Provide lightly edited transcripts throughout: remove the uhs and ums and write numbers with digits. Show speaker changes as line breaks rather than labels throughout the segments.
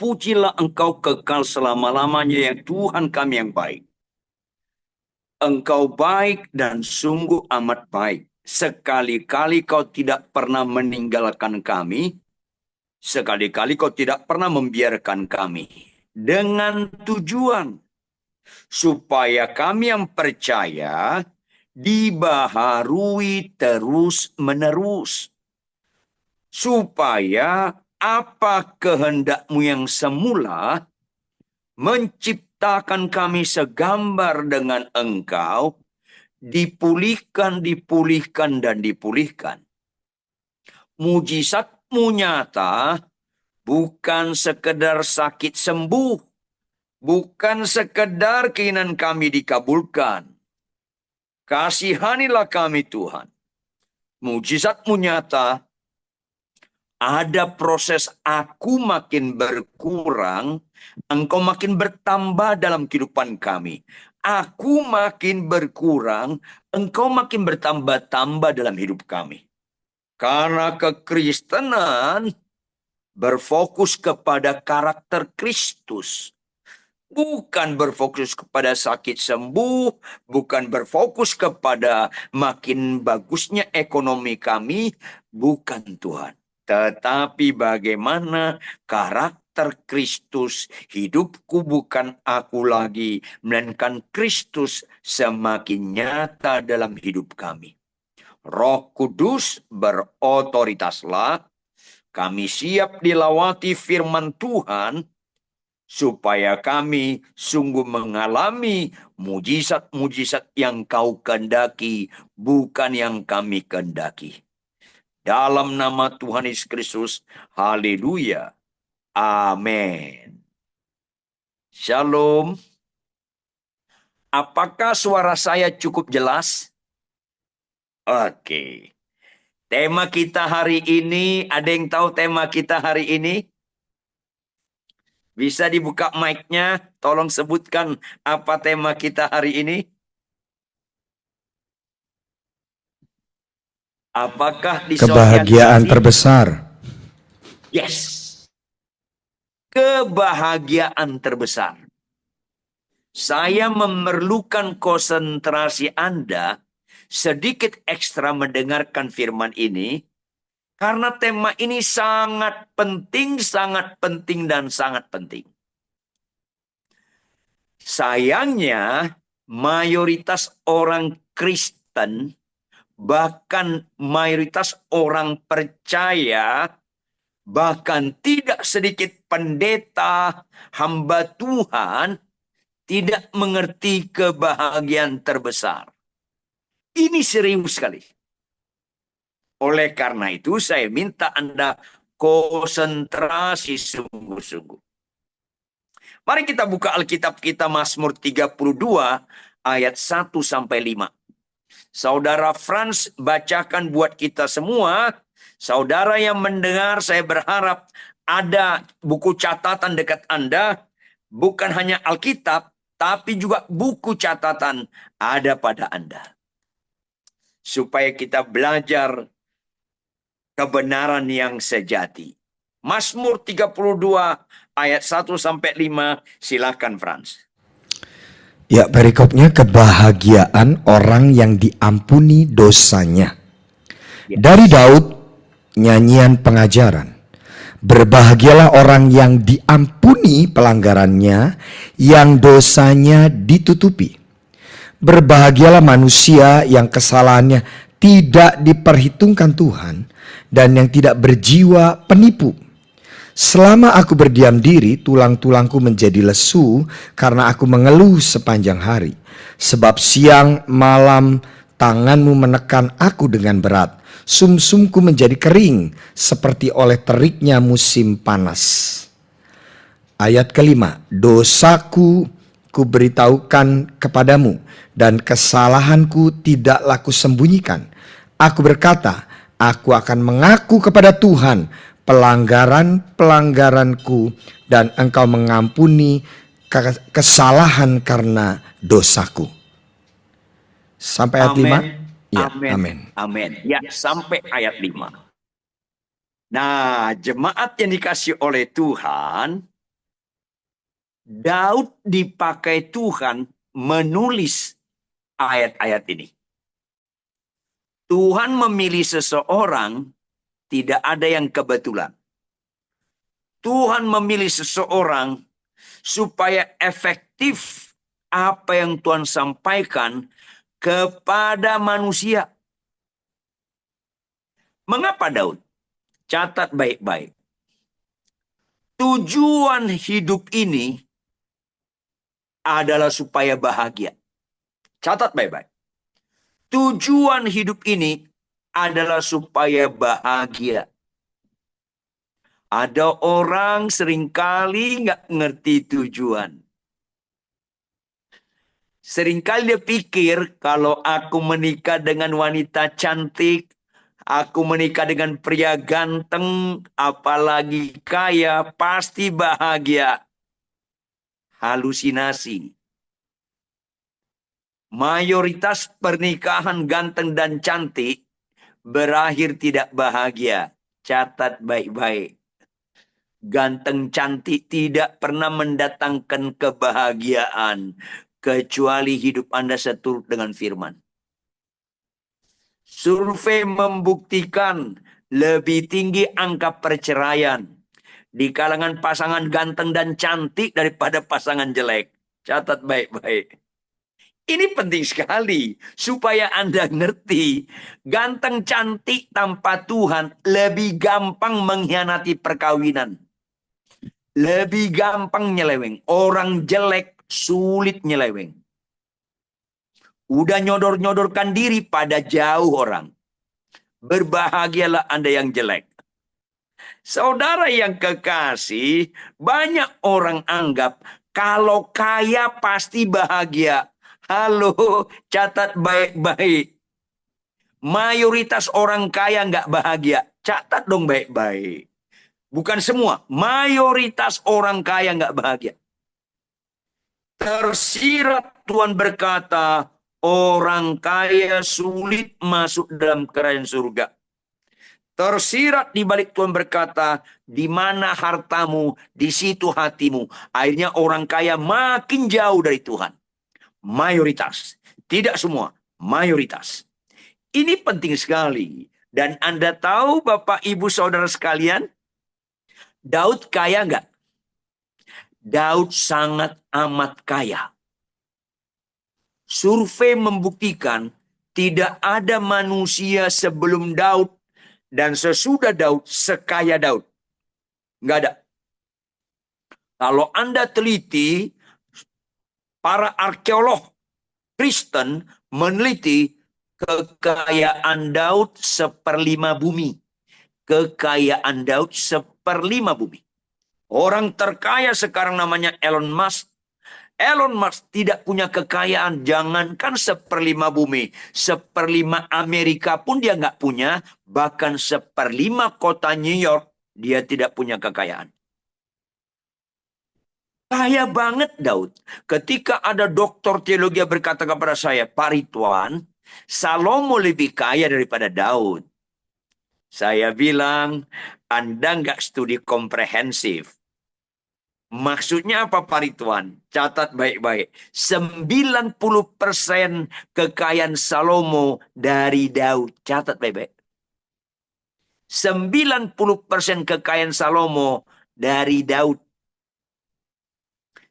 terpujilah Engkau kekal selama-lamanya, yang Tuhan kami yang baik. Engkau baik dan sungguh amat baik. Sekali-kali Kau tidak pernah meninggalkan kami. Sekali-kali Kau tidak pernah membiarkan kami. Dengan tujuan supaya kami yang percaya dibaharui terus-menerus. Supaya apa kehendak-Mu yang semula menciptakan kami segambar dengan Engkau, dipulihkan, dan dipulihkan. Mujizat-Mu nyata, bukan sekedar sakit sembuh, bukan sekedar keinginan kami dikabulkan. Kasihanilah kami Tuhan. Mujizat-Mu nyata, ada proses aku makin berkurang, Engkau makin bertambah dalam kehidupan kami. Aku makin berkurang, Engkau makin bertambah-tambah dalam hidup kami. Karena kekristenan berfokus kepada karakter Kristus. Bukan berfokus kepada sakit sembuh, bukan berfokus kepada makin bagusnya ekonomi kami, bukan Tuhan. Tetapi bagaimana karakter Kristus, hidupku bukan aku lagi, melainkan Kristus semakin nyata dalam hidup kami. Roh Kudus berotoritaslah, kami siap dilawati firman Tuhan, supaya kami sungguh mengalami mujizat-mujizat yang Kau kehendaki, bukan yang kami kehendaki. Dalam nama Tuhan Yesus Kristus, haleluya, amin. Shalom. Apakah suara saya cukup jelas? Oke. Tema kita hari ini, ada yang tahu tema kita hari ini? Bisa dibuka mic-nya, tolong sebutkan apa tema kita hari ini. Apakah
kebahagiaan terbesar?
Yes. Kebahagiaan terbesar. Saya memerlukan konsentrasi Anda sedikit ekstra mendengarkan firman ini, karena tema ini sangat penting, dan sangat penting. Sayangnya, mayoritas orang Kristen, bahkan mayoritas orang percaya, bahkan tidak sedikit pendeta, hamba Tuhan, tidak mengerti kebahagiaan terbesar. Ini serius sekali. Oleh karena itu, saya minta Anda konsentrasi sungguh-sungguh. Mari kita buka Alkitab kita, Mazmur 32 ayat 1-5. Saudara Frans bacakan buat kita semua. Saudara yang mendengar, saya berharap ada buku catatan dekat Anda. Bukan hanya Alkitab, tapi juga buku catatan ada pada Anda. Supaya kita belajar kebenaran yang sejati. Mazmur 32 ayat 1-5. Silakan Frans.
Ya, perikopnya kebahagiaan orang yang diampuni dosanya.
Yes.
Dari Daud, nyanyian pengajaran. Berbahagialah orang yang diampuni pelanggarannya, yang dosanya ditutupi. Berbahagialah manusia yang kesalahannya tidak diperhitungkan Tuhan, dan yang tidak berjiwa penipu. Selama aku berdiam diri, tulang-tulangku menjadi lesu karena aku mengeluh sepanjang hari. Sebab siang malam tanganmu menekan aku dengan berat. Sumsumku menjadi kering seperti oleh teriknya musim panas. Ayat kelima, dosaku kuberitahukan kepadamu, dan kesalahanku tidaklah kusembunyikan. Aku berkata, aku akan mengaku kepada Tuhan pelanggaran-pelanggaranku, dan Engkau mengampuni kesalahan karena dosaku. Sampai ayat 5?
Ya, amin. Ya, sampai ayat 5. Nah, jemaat yang dikasih oleh Tuhan, Daud dipakai Tuhan menulis ayat-ayat ini. Tuhan memilih seseorang, tidak ada yang kebetulan. Tuhan memilih seseorang supaya efektif apa yang Tuhan sampaikan kepada manusia. Mengapa Daud? Catat baik-baik. Tujuan hidup ini adalah supaya bahagia. Catat baik-baik. Tujuan hidup ini adalah supaya bahagia. Ada orang seringkali nggak ngerti tujuan. Seringkali dia pikir kalau aku menikah dengan wanita cantik, aku menikah dengan pria ganteng, apalagi kaya, pasti bahagia. Halusinasi. Mayoritas pernikahan ganteng dan cantik berakhir tidak bahagia. Catat baik-baik. Ganteng cantik tidak pernah mendatangkan kebahagiaan kecuali hidup Anda seturut dengan firman. Survei membuktikan lebih tinggi angka perceraian di kalangan pasangan ganteng dan cantik daripada pasangan jelek. Catat baik-baik. Ini penting sekali supaya Anda ngerti. Ganteng cantik tanpa Tuhan lebih gampang mengkhianati perkawinan. Lebih gampang nyeleweng. Orang jelek sulit nyeleweng. Udah nyodor-nyodorkan diri pada jauh orang. Berbahagialah Anda yang jelek. Saudara yang kekasih, banyak orang anggap kalau kaya pasti bahagia. Halo, catat baik-baik. Mayoritas orang kaya nggak bahagia. Catat dong baik-baik. Bukan semua, mayoritas orang kaya nggak bahagia. Tersirat Tuhan berkata, orang kaya sulit masuk dalam kerajaan surga. Tersirat di balik Tuhan berkata, di mana hartamu, di situ hatimu. Akhirnya orang kaya makin jauh dari Tuhan. Mayoritas, tidak semua, mayoritas. Ini penting sekali. Dan Anda tahu Bapak Ibu Saudara sekalian, Daud kaya nggak? Daud sangat amat kaya. Survei membuktikan tidak ada manusia sebelum Daud dan sesudah Daud sekaya Daud. Nggak ada. Kalau Anda teliti, para arkeolog Kristen meneliti kekayaan Daud 1/5 bumi. Kekayaan Daud 1/5 bumi. Orang terkaya sekarang namanya Elon Musk. Elon Musk tidak punya kekayaan, jangankan 1/5 bumi. 1/5 Amerika pun dia nggak punya, bahkan 1/5 kota New York, dia tidak punya kekayaan. Kaya banget Daud. Ketika ada doktor teologi yang berkata kepada saya, Pak Ridwan, Salomo lebih kaya daripada Daud. Saya bilang, Anda nggak studi komprehensif. Maksudnya apa Pak Ridwan? Catat baik-baik. 90% kekayaan Salomo dari Daud. Catat baik-baik. 90% kekayaan Salomo dari Daud.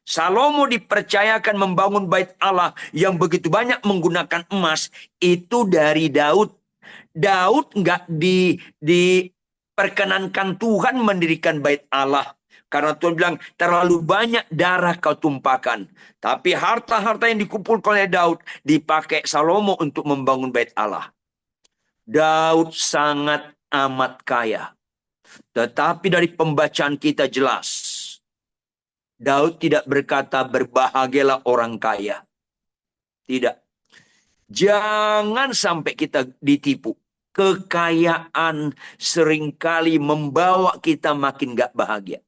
Salomo dipercayakan membangun bait Allah yang begitu banyak menggunakan emas. Itu dari Daud. Daud nggak diperkenankan Tuhan mendirikan bait Allah. Karena Tuhan bilang, terlalu banyak darah kau tumpahkan. Tapi harta-harta yang dikumpulkan oleh Daud dipakai Salomo untuk membangun bait Allah. Daud sangat amat kaya. Tetapi dari pembacaan kita jelas, Daud tidak berkata berbahagialah orang kaya. Tidak. Jangan sampai kita ditipu. Kekayaan seringkali membawa kita makin gak bahagia.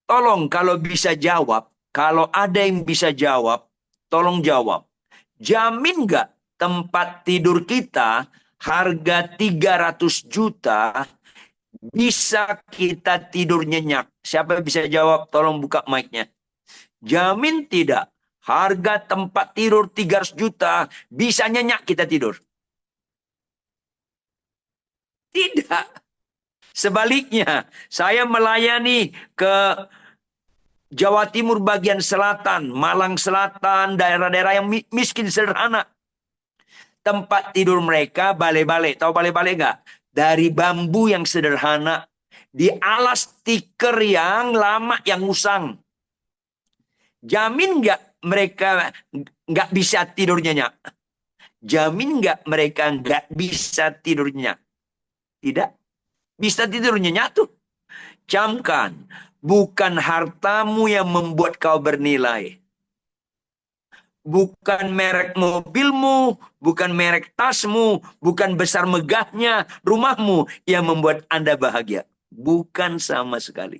Tolong kalau bisa jawab, kalau ada yang bisa jawab, tolong jawab. Jamin gak tempat tidur kita harga 300 juta Bisa kita tidur nyenyak? Siapa yang bisa jawab? Tolong buka mic-nya. Jamin tidak. Harga tempat tidur 300 juta, bisa nyenyak kita tidur? Tidak. Sebaliknya, saya melayani ke Jawa Timur bagian selatan, Malang Selatan, daerah-daerah yang miskin sederhana. Tempat tidur mereka balai-balai. Tahu balai-balai nggak? Dari bambu yang sederhana. Di alas tikar yang lama, yang usang. Jamin nggak mereka nggak bisa tidur nyenyak? Jamin nggak mereka nggak bisa tidur nyenyak? Tidak. Bisa tidur nyenyak tuh. Camkan. Bukan hartamu yang membuat kau bernilai. Bukan merek mobilmu, bukan merek tasmu, bukan besar megahnya rumahmu yang membuat Anda bahagia. Bukan sama sekali.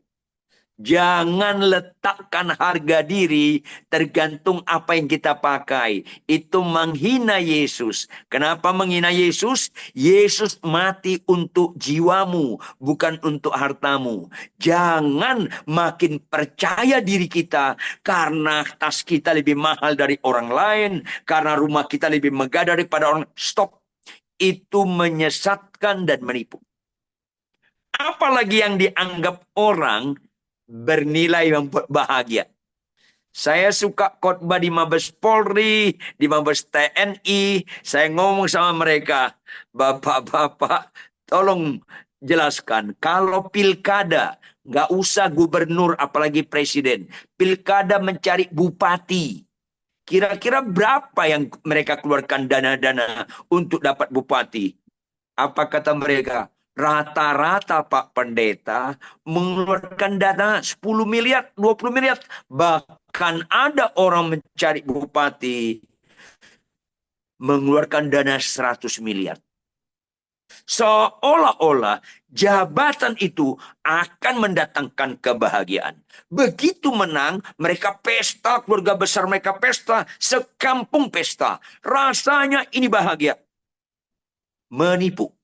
Jangan letakkan harga diri tergantung apa yang kita pakai. Itu menghina Yesus. Kenapa menghina Yesus? Yesus mati untuk jiwamu, bukan untuk hartamu. Jangan makin percaya diri kita karena tas kita lebih mahal dari orang lain, karena rumah kita lebih megah daripada orang. Stop. Itu menyesatkan dan menipu. Apalagi yang dianggap orang bernilai membuat bahagia. Saya suka khotbah di Mabes Polri, di Mabes TNI. Saya ngomong sama mereka, Bapak-bapak, tolong jelaskan. Kalau pilkada, nggak usah gubernur, apalagi presiden. Pilkada mencari bupati. Kira-kira berapa yang mereka keluarkan dana-dana untuk dapat bupati? Apa kata mereka? Rata-rata Pak Pendeta mengeluarkan dana 10 miliar, 20 miliar. Bahkan ada orang mencari bupati mengeluarkan dana 100 miliar. Seolah-olah jabatan itu akan mendatangkan kebahagiaan. Begitu menang, mereka pesta, keluarga besar mereka pesta, sekampung pesta. Rasanya ini bahagia. Menipu.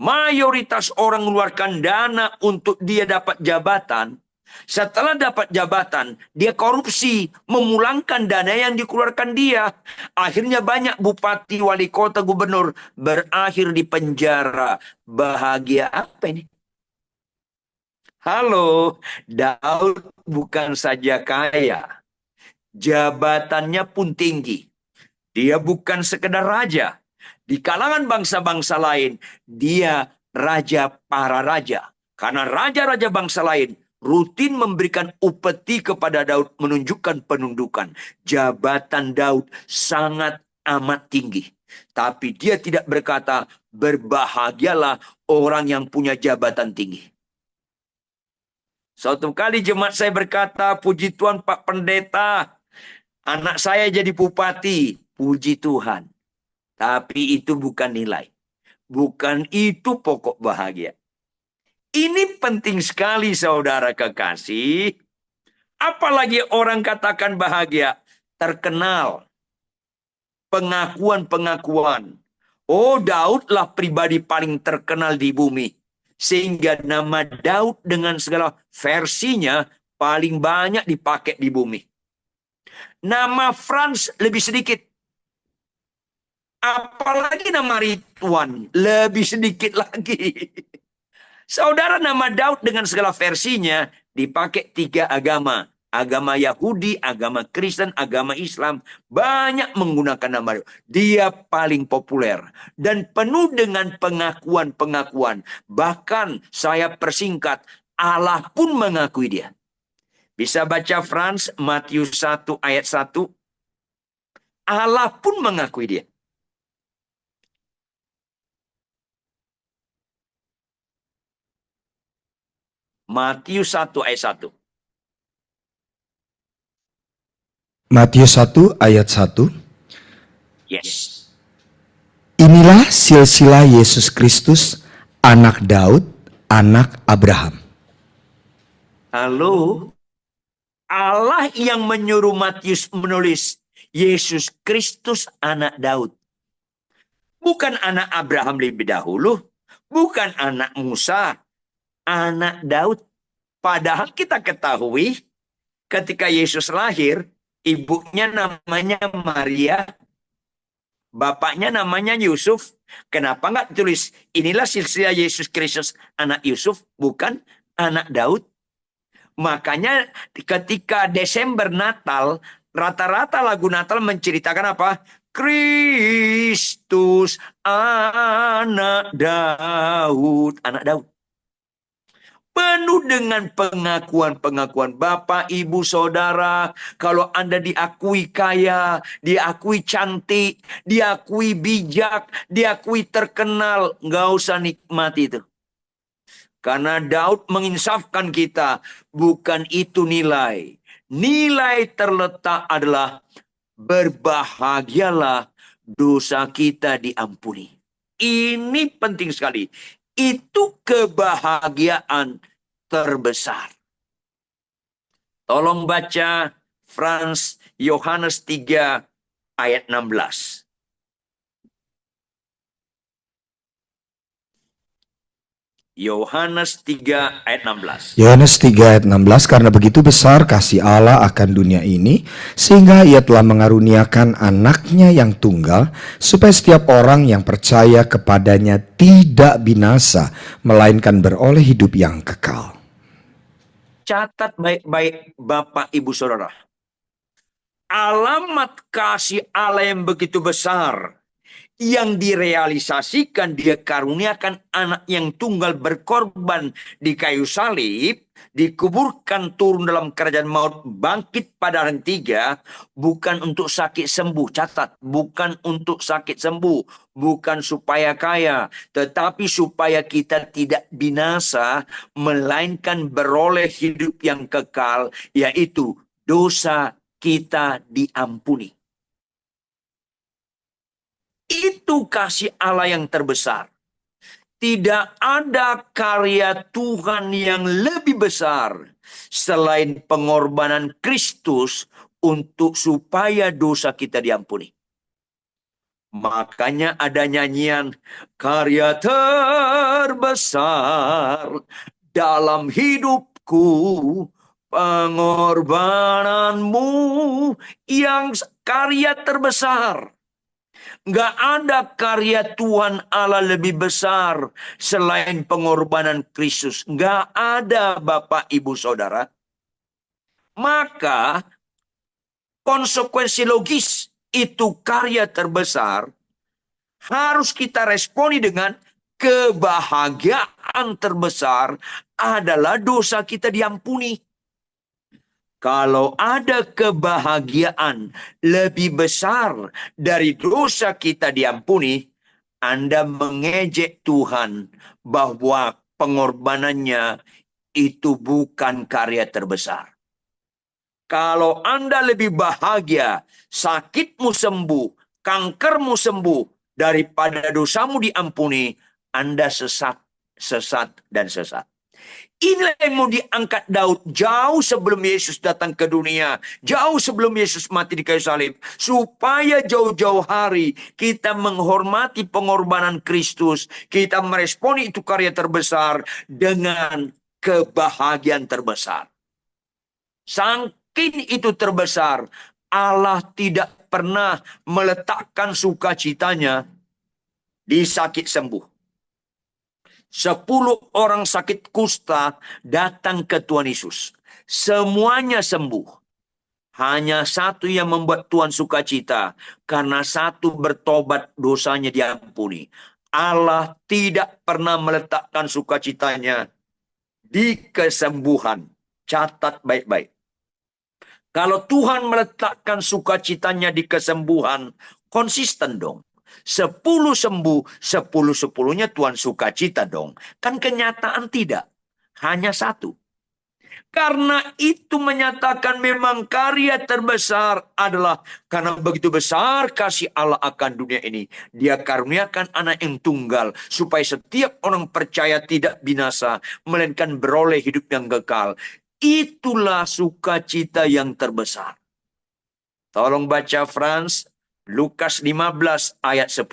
Mayoritas orang mengeluarkan dana untuk dia dapat jabatan. Setelah dapat jabatan, dia korupsi, memulangkan dana yang dikeluarkan dia. Akhirnya banyak bupati, wali kota, gubernur berakhir di penjara. Bahagia apa ini? Halo, Daud bukan saja kaya, jabatannya pun tinggi. Dia bukan sekedar raja. Di kalangan bangsa-bangsa lain, dia raja para raja. Karena raja-raja bangsa lain rutin memberikan upeti kepada Daud, menunjukkan penundukan. Jabatan Daud sangat amat tinggi. Tapi dia tidak berkata, berbahagialah orang yang punya jabatan tinggi. Suatu kali jemaat saya berkata, puji Tuhan Pak Pendeta, anak saya jadi bupati. Puji Tuhan. Tapi itu bukan nilai. Bukan itu pokok bahagia. Ini penting sekali saudara kekasih. Apalagi orang katakan bahagia. Terkenal. Pengakuan-pengakuan. Oh, Daudlah pribadi paling terkenal di bumi. Sehingga nama Daud dengan segala versinya paling banyak dipakai di bumi. Nama Frans lebih sedikit. Apalagi nama Ridwan, lebih sedikit lagi. Saudara, nama Daud dengan segala versinya dipakai 3 agama. Agama Yahudi, agama Kristen, agama Islam. Banyak menggunakan nama Daud. Dia paling populer. Dan penuh dengan pengakuan-pengakuan. Bahkan saya persingkat, Allah pun mengakui dia. Bisa baca Frans, Matius 1 ayat 1. Allah pun mengakui dia. Matius 1 ayat 1.
Matius 1 ayat 1.
Yes.
Inilah silsilah Yesus Kristus, anak Daud, anak Abraham.
Halo. Allah yang menyuruh Matius menulis Yesus Kristus anak Daud. Bukan anak Abraham lebih dahulu. Bukan anak Musa, anak Daud. Padahal kita ketahui ketika Yesus lahir, ibunya namanya Maria, bapaknya namanya Yusuf. Kenapa nggak tulis inilah silsilah Yesus Kristus anak Yusuf, bukan anak Daud? Makanya ketika Desember Natal, rata-rata lagu Natal menceritakan apa? Kristus anak Daud. Anak Daud. Penuh dengan pengakuan-pengakuan. Bapak, ibu, saudara, kalau Anda diakui kaya, diakui cantik, diakui bijak, diakui terkenal, nggak usah nikmati itu. Karena Daud menginsafkan kita, bukan itu nilai. Nilai terletak adalah berbahagialah dosa kita diampuni. Ini penting sekali. Itu kebahagiaan terbesar. Tolong baca Frans Yohanes 3 ayat 16. Yohanes 3 ayat 16.
Yohanes 3 ayat 16, karena begitu besar kasih Allah akan dunia ini, sehingga ia telah mengaruniakan anaknya yang tunggal, supaya setiap orang yang percaya kepadanya tidak binasa, melainkan beroleh hidup yang kekal.
Catat baik-baik Bapak Ibu Saudara. Alamat kasih Allah yang begitu besar, yang direalisasikan, dia karuniakan anak yang tunggal berkorban di kayu salib, dikuburkan, turun dalam kerajaan maut, bangkit pada hari ketiga, bukan untuk sakit sembuh. Catat, bukan untuk sakit sembuh, bukan supaya kaya, tetapi supaya kita tidak binasa, melainkan beroleh hidup yang kekal, yaitu dosa kita diampuni. Itu kasih Allah yang terbesar. Tidak ada karya Tuhan yang lebih besar selain pengorbanan Kristus untuk supaya dosa kita diampuni. Makanya ada nyanyian, karya terbesar dalam hidupku, pengorbananmu yang karya terbesar. Nggak ada karya Tuhan Allah lebih besar selain pengorbanan Kristus. Nggak ada, Bapak, Ibu, Saudara. Maka konsekuensi logis itu karya terbesar harus kita responi dengan kebahagiaan terbesar adalah dosa kita diampuni. Kalau ada kebahagiaan lebih besar dari dosa kita diampuni, Anda mengejek Tuhan bahwa pengorbanannya itu bukan karya terbesar. Kalau Anda lebih bahagia, sakitmu sembuh, kankermu sembuh, daripada dosamu diampuni, Anda sesat, dan sesat. Inilah yang mau diangkat Daud jauh sebelum Yesus datang ke dunia. Jauh sebelum Yesus mati di kayu salib. Supaya jauh-jauh hari kita menghormati pengorbanan Kristus. Kita meresponi itu karya terbesar dengan kebahagiaan terbesar. Saking itu terbesar, Allah tidak pernah meletakkan sukacitanya di sakit sembuh. 10 orang sakit kusta datang ke Tuhan Yesus. Semuanya sembuh. Hanya satu yang membuat Tuhan sukacita. Karena satu bertobat, dosanya diampuni. Allah tidak pernah meletakkan sukacitanya di kesembuhan. Catat baik-baik. Kalau Tuhan meletakkan sukacitanya di kesembuhan, konsisten dong. 10 sembuh, 10-10-nya Tuhan sukacita dong. Kan kenyataan tidak. Hanya satu. Karena itu menyatakan memang karya terbesar adalah karena begitu besar kasih Allah akan dunia ini. Dia karuniakan anak yang tunggal supaya setiap orang percaya tidak binasa, melainkan beroleh hidup yang kekal. Itulah sukacita yang terbesar. Tolong baca Frans, Lukas 15 ayat 10.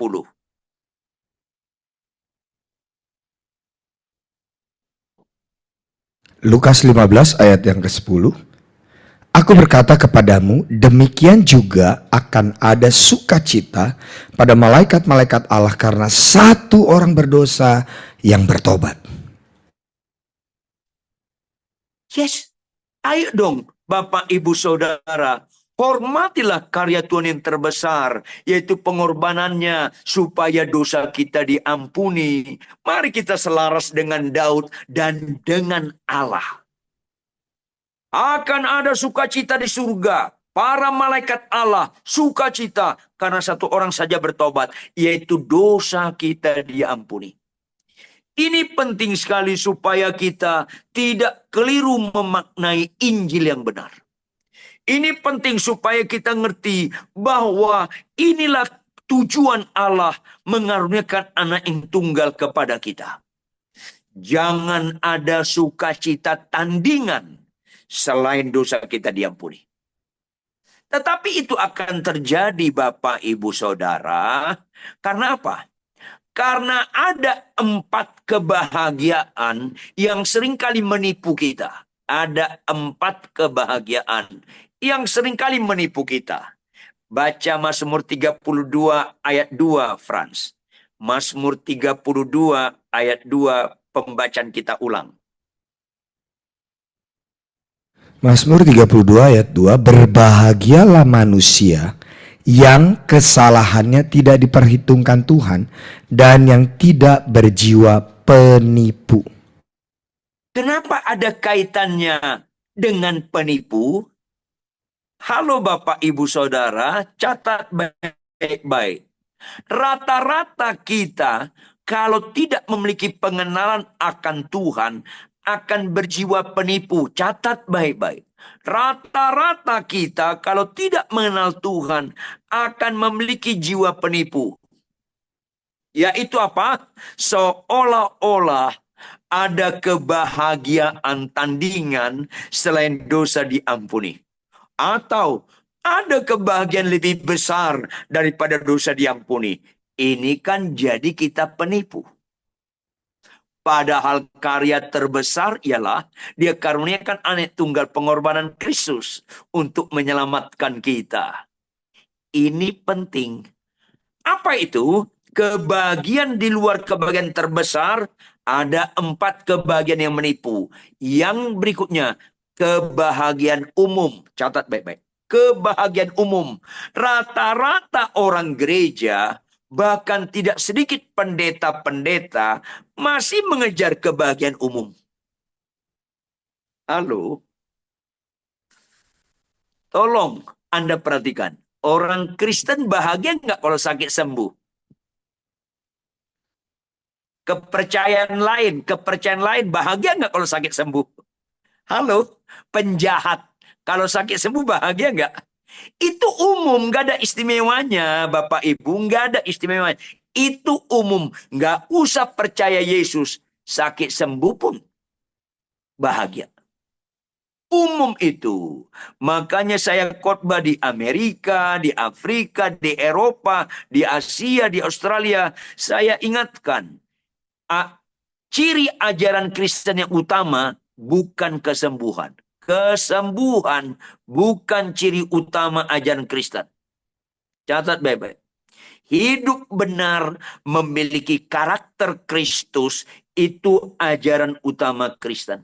Lukas 15 ayat yang ke-10. Aku berkata kepadamu, demikian juga akan ada sukacita pada malaikat-malaikat Allah karena satu orang berdosa yang bertobat.
Yes, ayo dong Bapak Ibu Saudara, hormatilah karya Tuhan yang terbesar, yaitu pengorbanannya supaya dosa kita diampuni. Mari kita selaras dengan Daud dan dengan Allah. Akan ada sukacita di surga. Para malaikat Allah sukacita karena satu orang saja bertobat, yaitu dosa kita diampuni. Ini penting sekali supaya kita tidak keliru memaknai Injil yang benar. Ini penting supaya kita ngerti bahwa inilah tujuan Allah mengaruniakan anak yang tunggal kepada kita. Jangan ada sukacita tandingan selain dosa kita diampuni. Tetapi itu akan terjadi Bapak Ibu Saudara. Karena apa? Karena ada 4 kebahagiaan yang seringkali menipu kita. Ada 4 kebahagiaan yang seringkali menipu kita. Baca Mazmur 32 ayat 2, Frans. Mazmur 32 ayat 2, pembacaan kita ulang.
Mazmur 32 ayat 2, berbahagialah manusia yang kesalahannya tidak diperhitungkan Tuhan dan yang tidak berjiwa penipu.
Kenapa ada kaitannya dengan penipu? Halo Bapak Ibu Saudara, catat baik-baik. Rata-rata kita kalau tidak memiliki pengenalan akan Tuhan akan berjiwa penipu. Catat baik-baik. Rata-rata kita kalau tidak mengenal Tuhan akan memiliki jiwa penipu. Yaitu apa? Seolah-olah ada kebahagiaan tandingan selain dosa diampuni. Atau ada kebahagiaan lebih besar daripada dosa diampuni. Ini kan jadi kita penipu. Padahal karya terbesar ialah dia karuniakan anak tunggal pengorbanan Kristus untuk menyelamatkan kita. Ini penting. Apa itu? Kebahagiaan di luar kebahagiaan terbesar, ada 4 kebahagiaan yang menipu. Yang berikutnya, kebahagiaan umum. Catat baik-baik. Kebahagiaan umum. Rata-rata orang gereja, bahkan tidak sedikit pendeta-pendeta, masih mengejar kebahagiaan umum. Halo? Tolong Anda perhatikan. Orang Kristen bahagia nggak kalau sakit sembuh? Kepercayaan lain bahagia nggak kalau sakit sembuh? Halo, penjahat kalau sakit sembuh bahagia nggak? Itu umum, nggak ada istimewanya, Bapak Ibu, nggak ada istimewanya. Itu umum, nggak usah percaya Yesus, sakit sembuh pun bahagia. Umum itu. Makanya saya khotbah di Amerika, di Afrika, di Eropa, di Asia, di Australia. Saya ingatkan, ciri ajaran Kristen yang utama bukan kesembuhan. Kesembuhan bukan ciri utama ajaran Kristen. Catat baik-baik. Hidup benar memiliki karakter Kristus itu ajaran utama Kristen.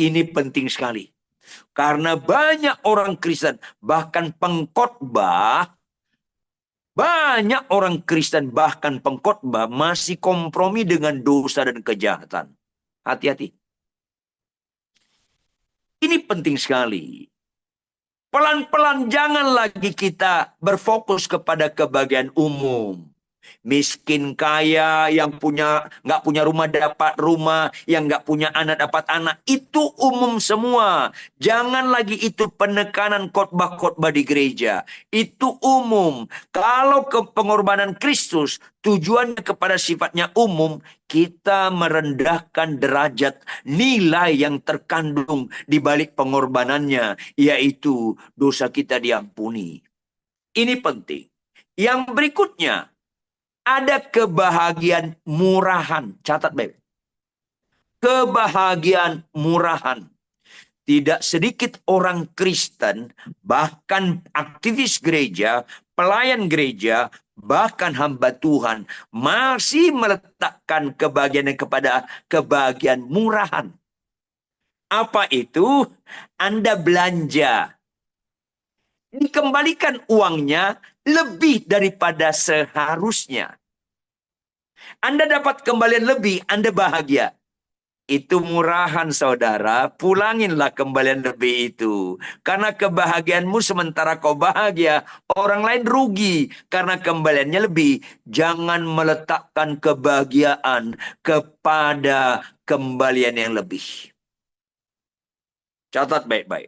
Ini penting sekali. Karena banyak orang Kristen, bahkan pengkhotbah, banyak orang Kristen bahkan pengkhotbah masih kompromi dengan dosa dan kejahatan. Hati-hati. Ini penting sekali. Pelan-pelan jangan lagi kita berfokus kepada kebahagiaan umum. Miskin kaya, yang nggak punya rumah dapat rumah, yang nggak punya anak dapat anak, itu umum semua. Jangan lagi itu penekanan khotbah-khotbah di gereja. Itu umum. Kalau ke pengorbanan Kristus tujuannya kepada sifatnya umum, kita merendahkan derajat nilai yang terkandung di balik pengorbanannya, yaitu dosa kita diampuni. Ini penting. Yang berikutnya, ada kebahagiaan murahan. Catat baik. kebahagiaan murahan. Tidak sedikit orang Kristen, bahkan aktivis gereja, pelayan gereja, bahkan hamba Tuhan, masih meletakkan kebahagiaan kepada kebahagiaan murahan. Apa itu? Anda belanja, dikembalikan uangnya lebih daripada seharusnya. Anda dapat kembalian lebih, Anda bahagia. Itu murahan, saudara. Pulanginlah kembalian lebih itu. Karena kebahagiaanmu sementara kau bahagia, orang lain rugi karena kembaliannya lebih. Jangan meletakkan kebahagiaan kepada kembalian yang lebih. Catat baik-baik.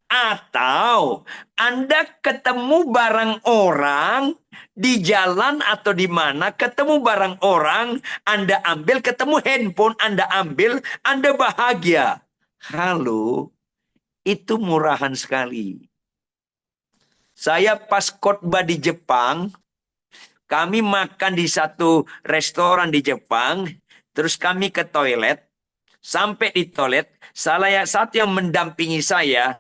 Atau Anda ketemu barang orang di jalan atau di mana, ketemu barang orang, Anda ambil, ketemu handphone, Anda ambil, Anda bahagia. Halo, itu murahan sekali. Saya pas khotbah di Jepang, kami makan di satu restoran di Jepang, terus kami ke toilet, sampai di toilet, salah satu yang mendampingi saya,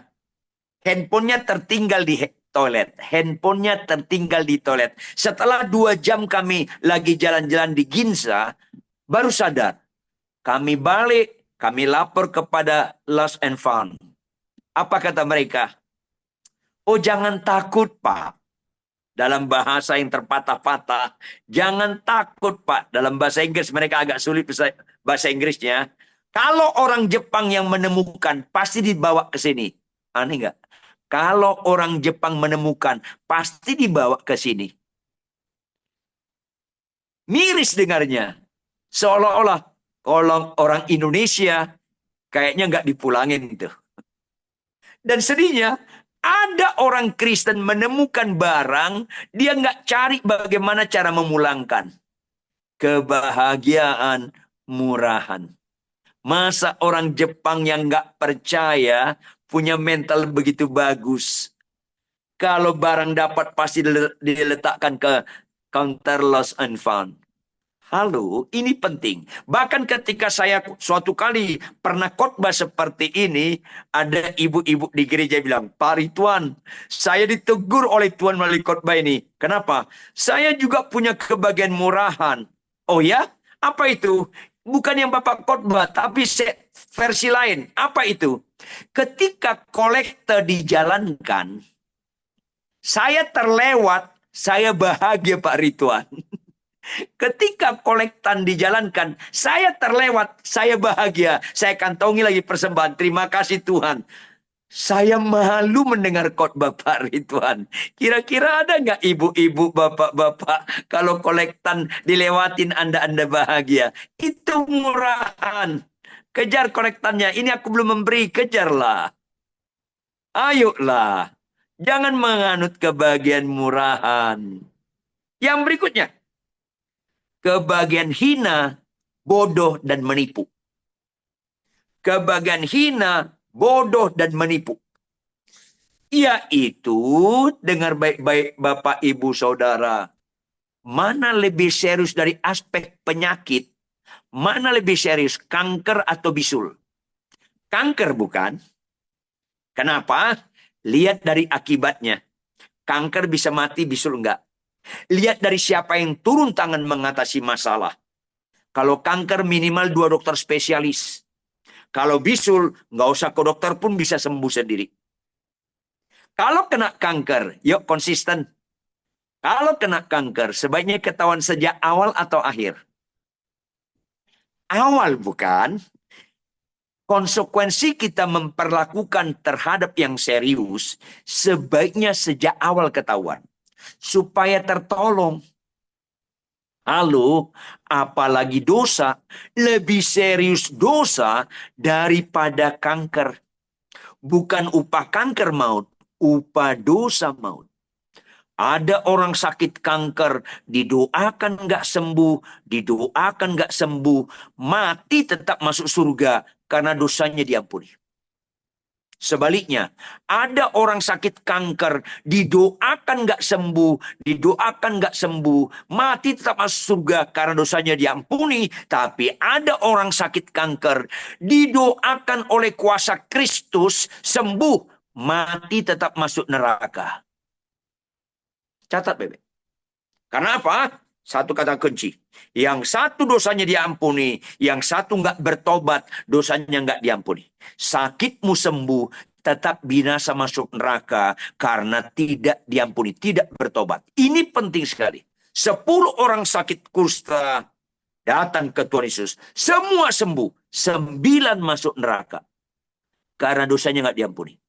handphonenya tertinggal di toilet. Handphonenya tertinggal di toilet. Setelah 2 jam kami lagi jalan-jalan di Ginza, baru sadar. Kami balik, kami lapor kepada Lost and Found. Apa kata mereka? Oh, jangan takut, Pak. Dalam bahasa yang terpatah-patah. Jangan takut, Pak. Dalam bahasa Inggris, mereka agak sulit bahasa Inggrisnya. Kalau orang Jepang yang menemukan, pasti dibawa ke sini. Aneh nggak? Kalau orang Jepang menemukan, pasti dibawa ke sini. Miris dengarnya. Seolah-olah kalau orang Indonesia kayaknya nggak dipulangin itu. Dan sedihnya, ada orang Kristen menemukan barang, dia nggak cari bagaimana cara memulangkan. Kebahagiaan murahan. Masa orang Jepang yang nggak percaya punya mental begitu bagus. Kalau barang dapat pasti diletakkan ke counter lost and found. Halo, ini penting. Bahkan ketika saya suatu kali pernah khotbah seperti ini, ada ibu-ibu di gereja bilang, Pak Ridwan, saya ditegur oleh Tuhan melalui khotbah ini. Kenapa? Saya juga punya kebahagiaan murahan. Oh ya? Apa itu? Bukan yang Bapak khotbah, tapi versi lain. Apa itu? Ketika kolektor dijalankan, saya terlewat, saya bahagia Pak Ridwan. Ketika kolektan dijalankan, saya terlewat, saya bahagia. Saya kantongi lagi persembahan. Terima kasih Tuhan. Saya malu mendengar khotbah Pak Ridwan. Kira-kira ada nggak ibu-ibu, bapak-bapak, kalau kolektan dilewatin Anda bahagia? Itu murahan. Kejar kolektannya. Ini aku belum memberi, kejarlah. Ayolah. Jangan menganut kebahagiaan murahan. Yang berikutnya. Kebahagiaan hina, bodoh, dan menipu. Kebahagiaan hina, bodoh, dan menipu. Yaitu, dengar baik-baik Bapak, Ibu, Saudara. Mana lebih serius dari aspek penyakit? Mana lebih serius, kanker atau bisul? Kanker bukan? Kenapa? Lihat dari akibatnya. Kanker bisa mati, bisul enggak. Lihat dari siapa yang turun tangan mengatasi masalah. Kalau kanker minimal 2 dokter spesialis. Kalau bisul, nggak usah ke dokter pun bisa sembuh sendiri. Kalau kena kanker, yuk konsisten. Kalau kena kanker, sebaiknya ketahuan sejak awal atau akhir. Awal bukan? Konsekuensi kita memperlakukan terhadap yang serius, sebaiknya sejak awal ketahuan. Supaya tertolong. Lalu, apalagi dosa, lebih serius dosa daripada kanker. Bukan upah kanker maut, upah dosa maut. Ada orang sakit kanker, didoakan nggak sembuh, didoakan nggak sembuh, mati tetap masuk surga karena dosanya diampuni. Sebaliknya, ada orang sakit kanker, didoakan nggak sembuh, didoakan nggak sembuh, mati tetap masuk surga karena dosanya diampuni. Tapi ada orang sakit kanker, didoakan oleh kuasa Kristus, sembuh, mati tetap masuk neraka. Catat, Bebe. Karena apa? Satu kata kunci. Yang satu dosanya diampuni, yang satu nggak bertobat, dosanya nggak diampuni. Sakitmu sembuh, tetap binasa masuk neraka karena tidak diampuni, tidak bertobat. Ini penting sekali. 10 orang sakit kusta datang ke Tuhan Yesus. Semua sembuh. 9 masuk neraka karena dosanya nggak diampuni.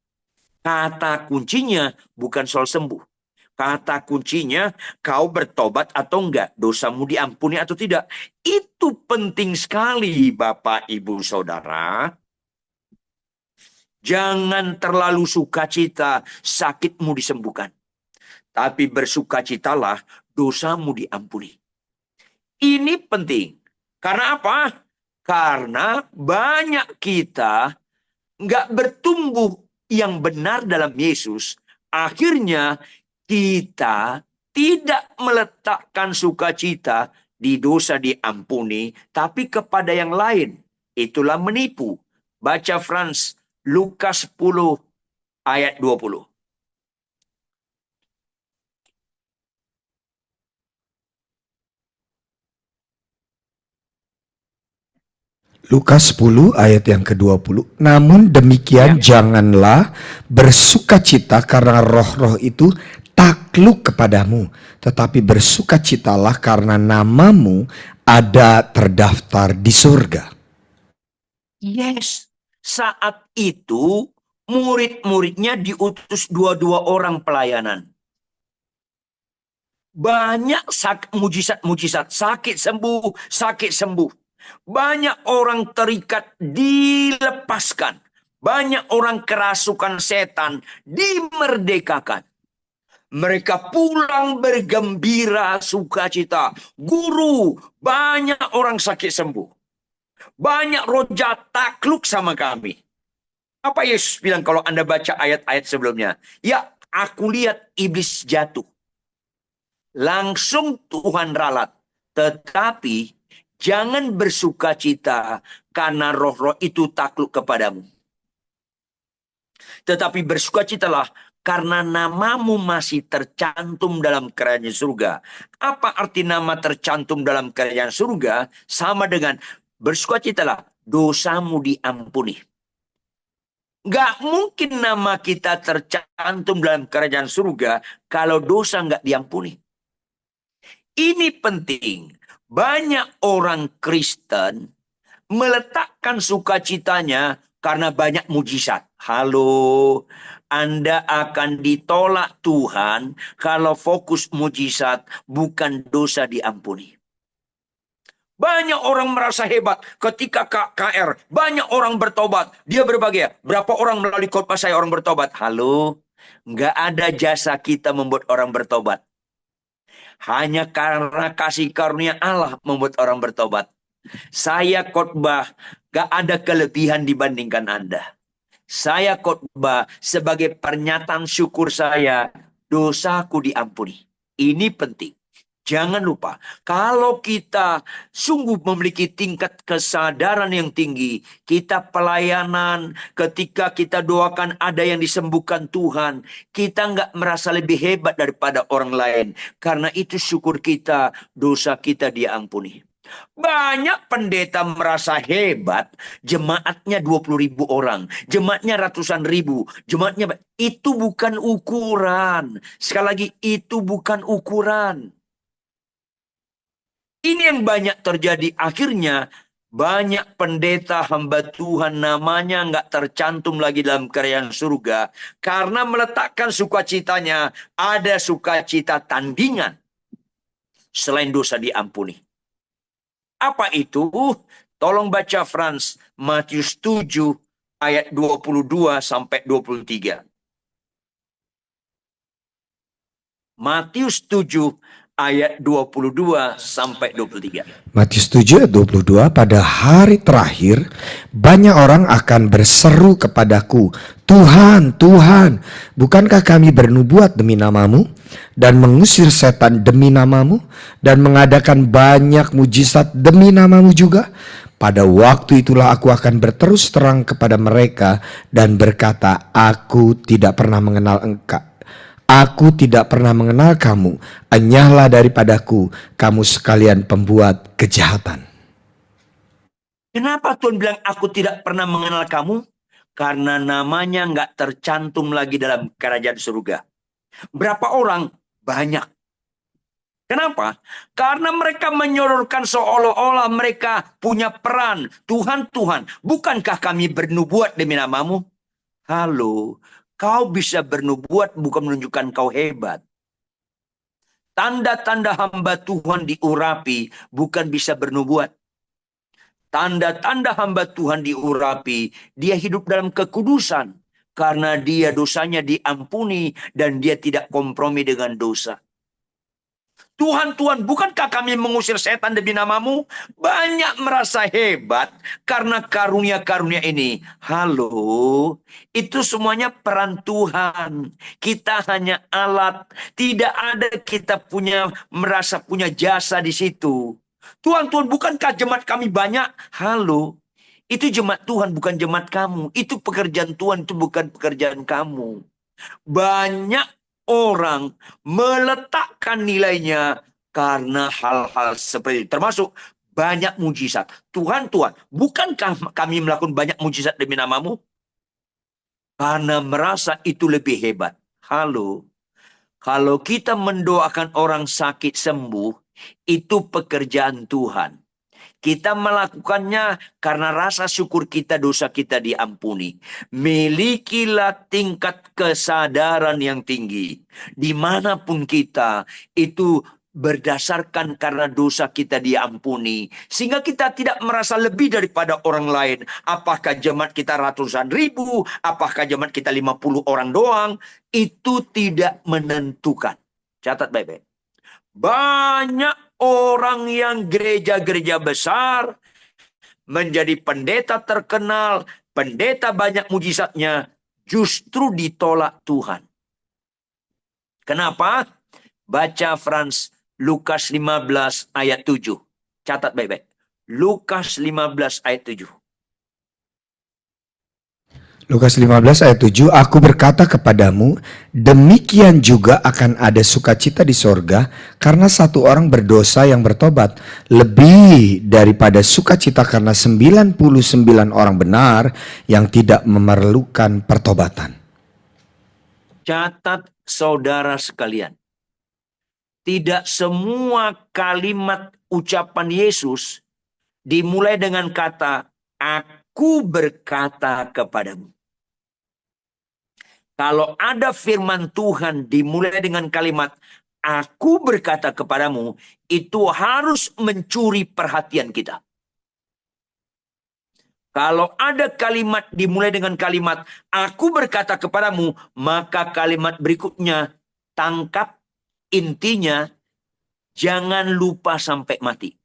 Kata kuncinya bukan soal sembuh. Kata kuncinya, kau bertobat atau enggak? Dosamu diampuni atau tidak? Itu penting sekali, Bapak, Ibu, Saudara. Jangan terlalu sukacita sakitmu disembuhkan. Tapi bersukacitalah dosamu diampuni. Ini penting. Karena apa? Karena banyak kita nggak bertumbuh yang benar dalam Yesus. Akhirnya kita tidak meletakkan sukacita di dosa diampuni, tapi kepada yang lain. Itulah menipu. Baca Frans, Lukas 10 ayat 20.
Lukas 10 ayat yang ke-20. Namun demikian janganlah bersukacita karena roh-roh itu takluk kepadamu, tetapi bersukacitalah karena namamu ada terdaftar di surga.
Yes, saat itu murid-muridnya diutus 22 orang pelayanan. Banyak mujizat-mujizat, sakit sembuh. Banyak orang terikat dilepaskan. Banyak orang kerasukan setan dimerdekakan. Mereka pulang bergembira sukacita. Guru, banyak orang sakit sembuh. Banyak roh jahat takluk sama kami. Apa Yesus bilang kalau Anda baca ayat-ayat sebelumnya? Ya, aku lihat iblis jatuh. Langsung Tuhan ralat. Tetapi jangan bersukacita karena roh-roh itu takluk kepadamu. Tetapi bersukacitalah karena namamu masih tercantum dalam kerajaan surga. Apa arti nama tercantum dalam kerajaan surga? Sama dengan bersukacitalah, dosamu diampuni. Gak mungkin nama kita tercantum dalam kerajaan surga kalau dosa gak diampuni. Ini penting. Banyak orang Kristen meletakkan sukacitanya karena banyak mujizat. Halo, Anda akan ditolak Tuhan kalau fokus mujizat bukan dosa diampuni. Banyak orang merasa hebat ketika KKR. Banyak orang bertobat. Dia berbahagia. Berapa orang melalui khotbah saya orang bertobat? Halo, nggak ada jasa kita membuat orang bertobat. Hanya karena kasih karunia Allah membuat orang bertobat. Saya khotbah, gak ada kelebihan dibandingkan Anda. Saya khotbah sebagai pernyataan syukur saya, dosaku diampuni. Ini penting. Jangan lupa, kalau kita sungguh memiliki tingkat kesadaran yang tinggi, kita pelayanan, ketika kita doakan ada yang disembuhkan Tuhan, kita nggak merasa lebih hebat daripada orang lain. Karena itu syukur kita, dosa kita diampuni. Banyak pendeta merasa hebat, jemaatnya 20.000 orang, jemaatnya ratusan ribu, jemaatnya itu bukan ukuran. Sekali lagi, itu bukan ukuran. Ini yang banyak terjadi. Akhirnya banyak pendeta hamba Tuhan namanya nggak tercantum lagi dalam kerajaan surga. Karena meletakkan sukacitanya ada sukacita tandingan. Selain dosa diampuni. Apa itu? Tolong baca Frans, Matius 7 ayat 22 sampai 23. Matius 7 ayat 22 sampai 23.
Matius 7 ayat 22, pada hari terakhir banyak orang akan berseru kepadaku, Tuhan, Tuhan, bukankah kami bernubuat demi namamu dan mengusir setan demi namamu dan mengadakan banyak mujizat demi namamu juga? Pada waktu itulah aku akan berterus terang kepada mereka dan berkata, aku tidak pernah mengenal engkau. Aku tidak pernah mengenal kamu, enyahlah daripadaku, kamu sekalian pembuat kejahatan.
Kenapa Tuhan bilang aku tidak pernah mengenal kamu? Karena namanya nggak tercantum lagi dalam kerajaan surga. Berapa orang? Banyak. Kenapa? Karena mereka menyodorkan seolah-olah mereka punya peran. Tuhan, Tuhan, bukankah kami bernubuat demi namamu? Halo, kau bisa bernubuat bukan menunjukkan kau hebat. Tanda-tanda hamba Tuhan diurapi bukan bisa bernubuat. Tanda-tanda hamba Tuhan diurapi, dia hidup dalam kekudusan. Karena dia dosanya diampuni dan dia tidak kompromi dengan dosa. Tuhan, Tuhan, bukankah kami mengusir setan demi namamu? Banyak merasa hebat karena karunia-karunia ini. Halo, itu semuanya peran Tuhan. Kita hanya alat. Tidak ada kita merasa punya jasa di situ. Tuhan, Tuhan, bukankah jemaat kami banyak? Halo, itu jemaat Tuhan, bukan jemaat kamu. Itu pekerjaan Tuhan, itu bukan pekerjaan kamu. Banyak orang meletakkan nilainya karena hal-hal seperti itu. Termasuk banyak mujizat. Tuhan, Tuhan, bukankah kami melakukan banyak mujizat demi namamu? Karena merasa itu lebih hebat. Halo, kalau kita mendoakan orang sakit sembuh, itu pekerjaan Tuhan. Kita melakukannya karena rasa syukur kita, dosa kita diampuni. Milikilah tingkat kesadaran yang tinggi. Dimanapun kita, itu berdasarkan karena dosa kita diampuni. Sehingga kita tidak merasa lebih daripada orang lain. Apakah jemaat kita ratusan ribu, apakah jemaat kita 50 orang doang, itu tidak menentukan. Catat baik-baik. Banyak orang yang gereja-gereja besar menjadi pendeta terkenal, pendeta banyak mujizatnya, justru ditolak Tuhan. Kenapa? Baca Frans Lukas 15 ayat 7. Catat baik-baik. Lukas 15 ayat 7.
Lukas 15 ayat 7, aku berkata kepadamu, demikian juga akan ada sukacita di sorga karena satu orang berdosa yang bertobat, lebih daripada sukacita karena 99 orang benar yang tidak memerlukan pertobatan.
Catat saudara sekalian. Tidak semua kalimat ucapan Yesus dimulai dengan kata, aku berkata kepadamu. Kalau ada firman Tuhan dimulai dengan kalimat, aku berkata kepadamu, itu harus mencuri perhatian kita. Kalau ada kalimat dimulai dengan kalimat, aku berkata kepadamu, maka kalimat berikutnya, tangkap intinya, jangan lupa sampai mati.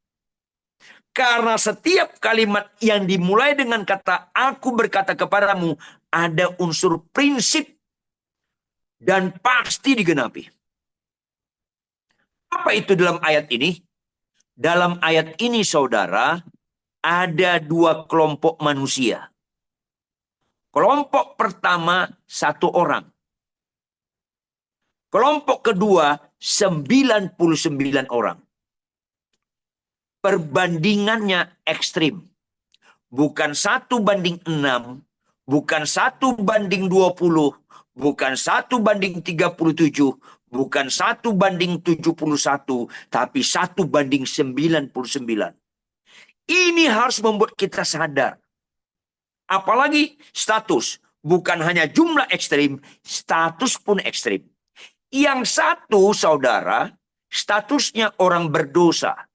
Karena setiap kalimat yang dimulai dengan kata, aku berkata kepadamu, ada unsur prinsip dan pasti digenapi. Apa itu dalam ayat ini? Dalam ayat ini, saudara, ada dua kelompok manusia. Kelompok pertama, satu orang. Kelompok kedua, 99 orang. Perbandingannya ekstrim. Bukan 1:6, bukan 1:20, bukan 1:37, bukan 1:71, tapi 1:99. Ini harus membuat kita sadar. Apalagi status. Bukan hanya jumlah ekstrim, status pun ekstrim. Yang satu, saudara, statusnya orang berdosa.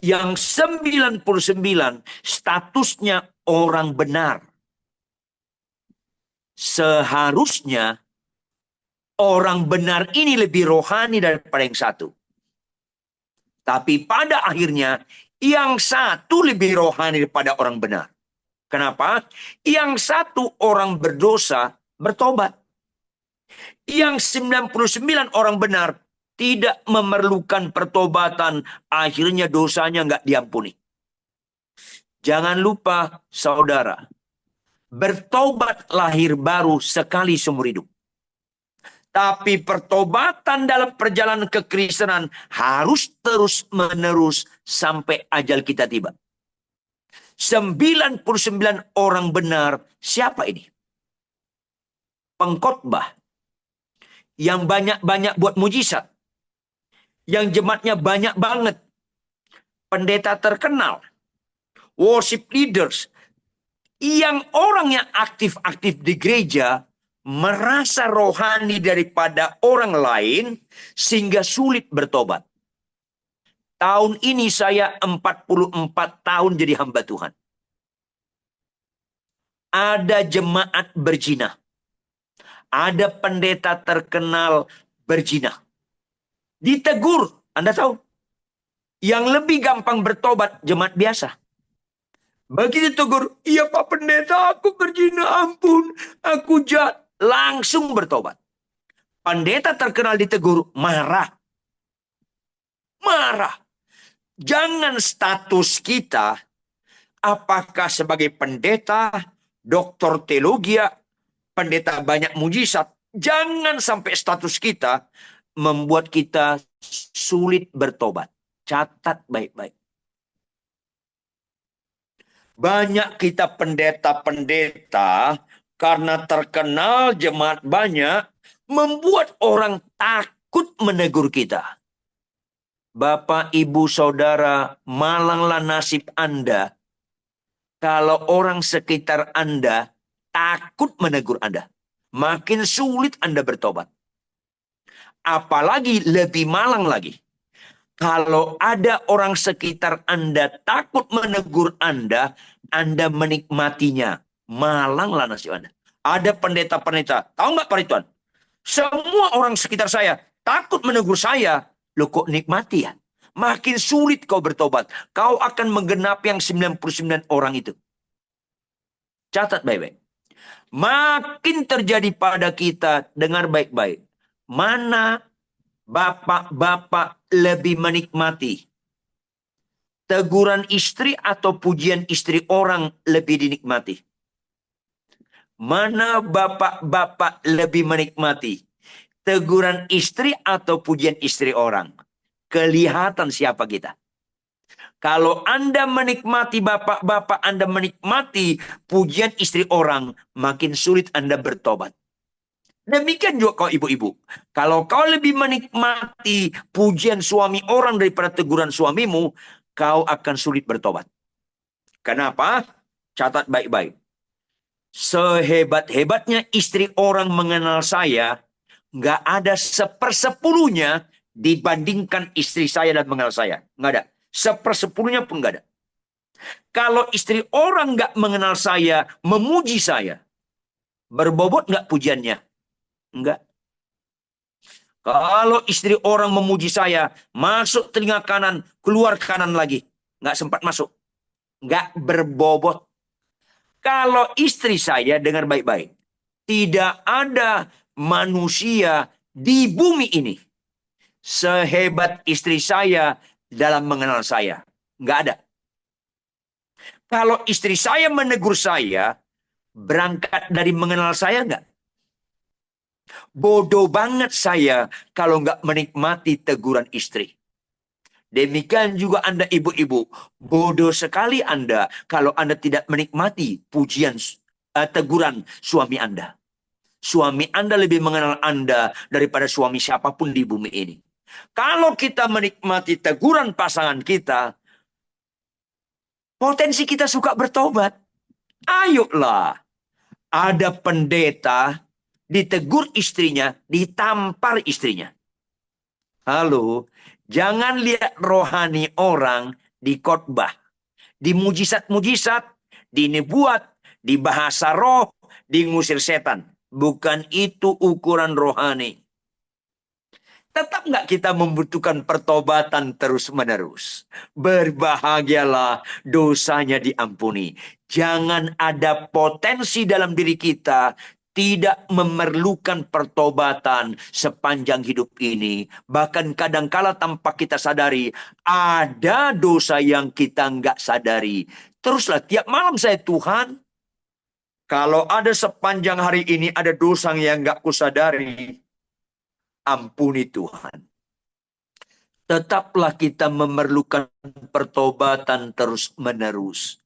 Yang 99 statusnya orang benar. Seharusnya orang benar ini lebih rohani daripada yang satu. Tapi pada akhirnya, yang satu lebih rohani daripada orang benar. Kenapa? Yang satu orang berdosa bertobat. Yang 99 orang benar tidak memerlukan pertobatan. Akhirnya dosanya nggak diampuni. Jangan lupa, saudara, bertobat lahir baru sekali seumur hidup. Tapi pertobatan dalam perjalanan kekristenan harus terus-menerus sampai ajal kita tiba. 99 orang benar, siapa ini? Pengkhotbah yang banyak-banyak buat mujizat, yang jemaatnya banyak banget, pendeta terkenal, worship leaders, yang orang yang aktif-aktif di gereja merasa rohani daripada orang lain sehingga sulit bertobat. Tahun ini saya 44 tahun jadi hamba Tuhan. Ada jemaat berzina. Ada pendeta terkenal berzina. Ditegur, Anda tahu. Yang lebih gampang bertobat jemaat biasa. Begitu tegur, iya Pak Pendeta, aku berzina, ampun, aku jahat. Langsung bertobat. Pendeta terkenal ditegur, marah. Marah. Jangan status kita, apakah sebagai pendeta, doktor teologi, pendeta banyak mujizat, jangan sampai status kita membuat kita sulit bertobat. Catat baik-baik. Banyak kita pendeta-pendeta karena terkenal jemaat banyak, membuat orang takut menegur kita. Bapak, Ibu, Saudara, malanglah nasib Anda kalau orang sekitar Anda takut menegur Anda. Makin sulit Anda bertobat. Apalagi lebih malang lagi. Kalau ada orang sekitar Anda takut menegur Anda menikmatinya. Malanglah nasib Anda. Ada pendeta-pendeta, tahu nggak Pak Ridwan? Semua orang sekitar saya takut menegur saya. Loh kok nikmati ya? Makin sulit kau bertobat. Kau akan menggenapi yang 99 orang itu. Catat baik-baik. Makin terjadi pada kita, dengar baik-baik. Mana bapak-bapak lebih menikmati? Teguran istri atau pujian istri orang lebih dinikmati? Mana bapak-bapak lebih menikmati? Teguran istri atau pujian istri orang? Kelihatan siapa kita. Kalau Anda menikmati bapak-bapak, Anda menikmati pujian istri orang, makin sulit Anda bertobat. Demikian juga kau ibu-ibu. Kalau kau lebih menikmati pujian suami orang daripada teguran suamimu, kau akan sulit bertobat. Kenapa? Catat baik-baik. Sehebat-hebatnya istri orang mengenal saya, nggak ada 1/10-nya dibandingkan istri saya dan mengenal saya. Nggak ada. 1/10-nya pun nggak ada. Kalau istri orang nggak mengenal saya, memuji saya, berbobot nggak pujiannya? Enggak. Kalau istri orang memuji saya, masuk telinga kanan, keluar kanan lagi. Nggak sempat masuk. Nggak berbobot. Kalau istri saya, dengar baik-baik. Tidak ada manusia di bumi ini sehebat istri saya dalam mengenal saya. Nggak ada. Kalau istri saya menegur saya, berangkat dari mengenal saya nggak? Bodoh banget saya kalau nggak menikmati teguran istri. Demikian juga Anda ibu-ibu. Bodoh sekali Anda kalau Anda tidak menikmati pujian teguran suami Anda. Suami Anda lebih mengenal Anda daripada suami siapapun di bumi ini. Kalau kita menikmati teguran pasangan kita, potensi kita suka bertobat. Ayolah. Ada pendeta ditegur istrinya, ditampar istrinya. Halo, jangan lihat rohani orang di khotbah, di mujizat-mujizat, di nubuat, di bahasa roh, di ngusir setan. Bukan itu ukuran rohani. Tetap nggak kita membutuhkan pertobatan terus-menerus? Berbahagialah, dosanya diampuni. Jangan ada potensi dalam diri kita tidak memerlukan pertobatan sepanjang hidup ini. Bahkan kadangkala tanpa kita sadari, ada dosa yang kita nggak sadari. Teruslah tiap malam saya, Tuhan, kalau ada sepanjang hari ini ada dosa yang nggak kusadari, ampuni Tuhan. Tetaplah kita memerlukan pertobatan terus-menerus.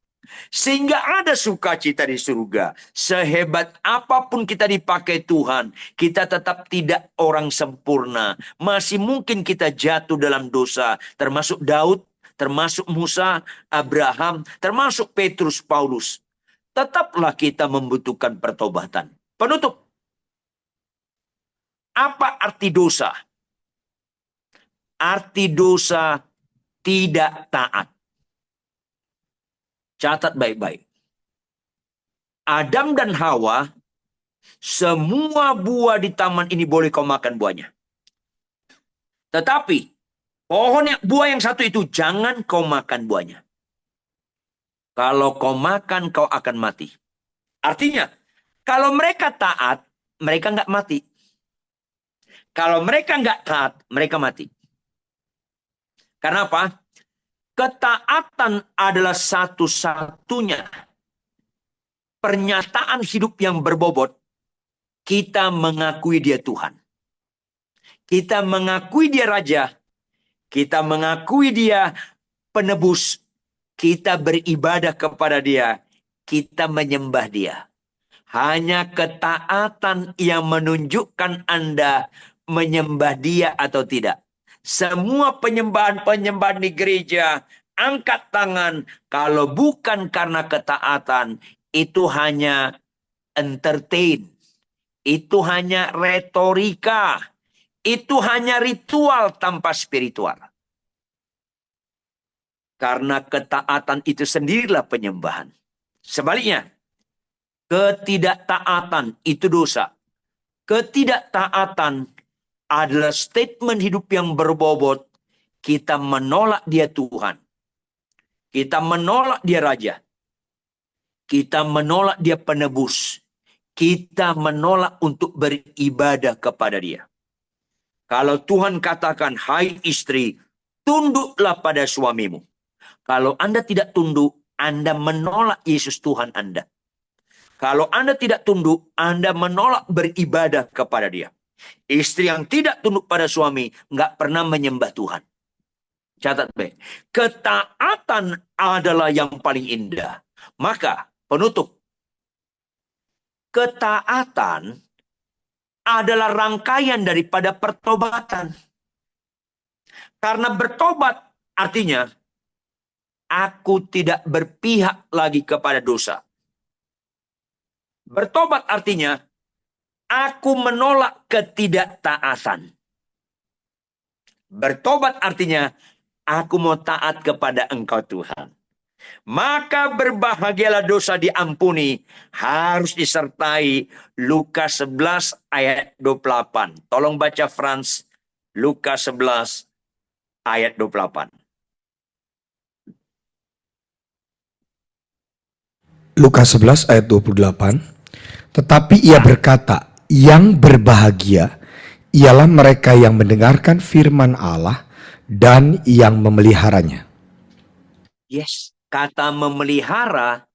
Sehingga ada sukacita di surga. Sehebat apapun kita dipakai Tuhan, kita tetap tidak orang sempurna. Masih mungkin kita jatuh dalam dosa. Termasuk Daud, termasuk Musa, Abraham, termasuk Petrus, Paulus. Tetaplah kita membutuhkan pertobatan. Penutup. Apa arti dosa? Arti dosa tidak taat. Catat baik-baik. Adam dan Hawa, semua buah di taman ini boleh kau makan buahnya. Tetapi, buah yang satu itu jangan kau makan buahnya. Kalau kau makan, kau akan mati. Artinya, kalau mereka taat, mereka nggak mati. Kalau mereka nggak taat, mereka mati. Karena apa? Ketaatan adalah satu-satunya pernyataan hidup yang berbobot. Kita mengakui dia Tuhan. Kita mengakui dia Raja. Kita mengakui dia penebus. Kita beribadah kepada dia. Kita menyembah dia. Hanya ketaatan yang menunjukkan Anda menyembah dia atau tidak. Semua penyembahan-penyembahan di gereja, angkat tangan. Kalau bukan karena ketaatan, itu hanya entertain. Itu hanya retorika. Itu hanya ritual tanpa spiritual. Karena ketaatan itu sendirilah penyembahan. Sebaliknya, ketidaktaatan itu dosa. Ketidaktaatan adalah statement hidup yang berbobot. Kita menolak dia Tuhan. Kita menolak dia Raja. Kita menolak dia penebus. Kita menolak untuk beribadah kepada dia. Kalau Tuhan katakan, hai istri, tunduklah pada suamimu. Kalau Anda tidak tunduk, Anda menolak Yesus Tuhan Anda. Kalau Anda tidak tunduk, Anda menolak beribadah kepada dia. Istri yang tidak tunduk pada suami nggak pernah menyembah Tuhan. Catat baik. Ketaatan adalah yang paling indah. Maka penutup. Ketaatan adalah rangkaian daripada pertobatan. Karena bertobat artinya aku tidak berpihak lagi kepada dosa. Bertobat artinya aku menolak ketidaktaatan. Bertobat artinya aku mau taat kepada Engkau Tuhan. Maka berbahagialah dosa diampuni, harus disertai Lukas 11 ayat 28. Tolong baca Frans, Lukas 11 ayat 28.
Lukas 11 ayat 28. Tetapi ia berkata, yang berbahagia ialah mereka yang mendengarkan firman Allah dan yang memeliharanya.
Yes, kata memelihara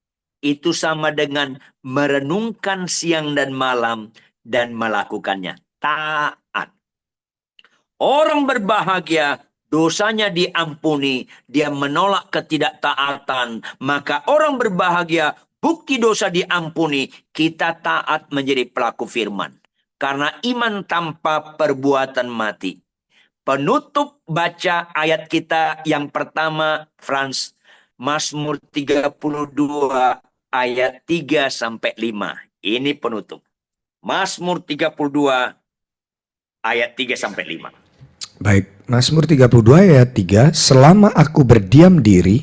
itu sama dengan merenungkan siang dan malam dan melakukannya. Taat. Orang berbahagia, dosanya diampuni, dia menolak ketidaktaatan. Maka orang berbahagia, bukti dosa diampuni, kita taat menjadi pelaku firman. Karena iman tanpa perbuatan mati. Penutup baca ayat kita yang pertama, Frans, Mazmur 32 ayat 3 sampai 5. Ini penutup. Mazmur 32 ayat 3 sampai 5.
Baik, Mazmur 32 ayat 3, selama aku berdiam diri,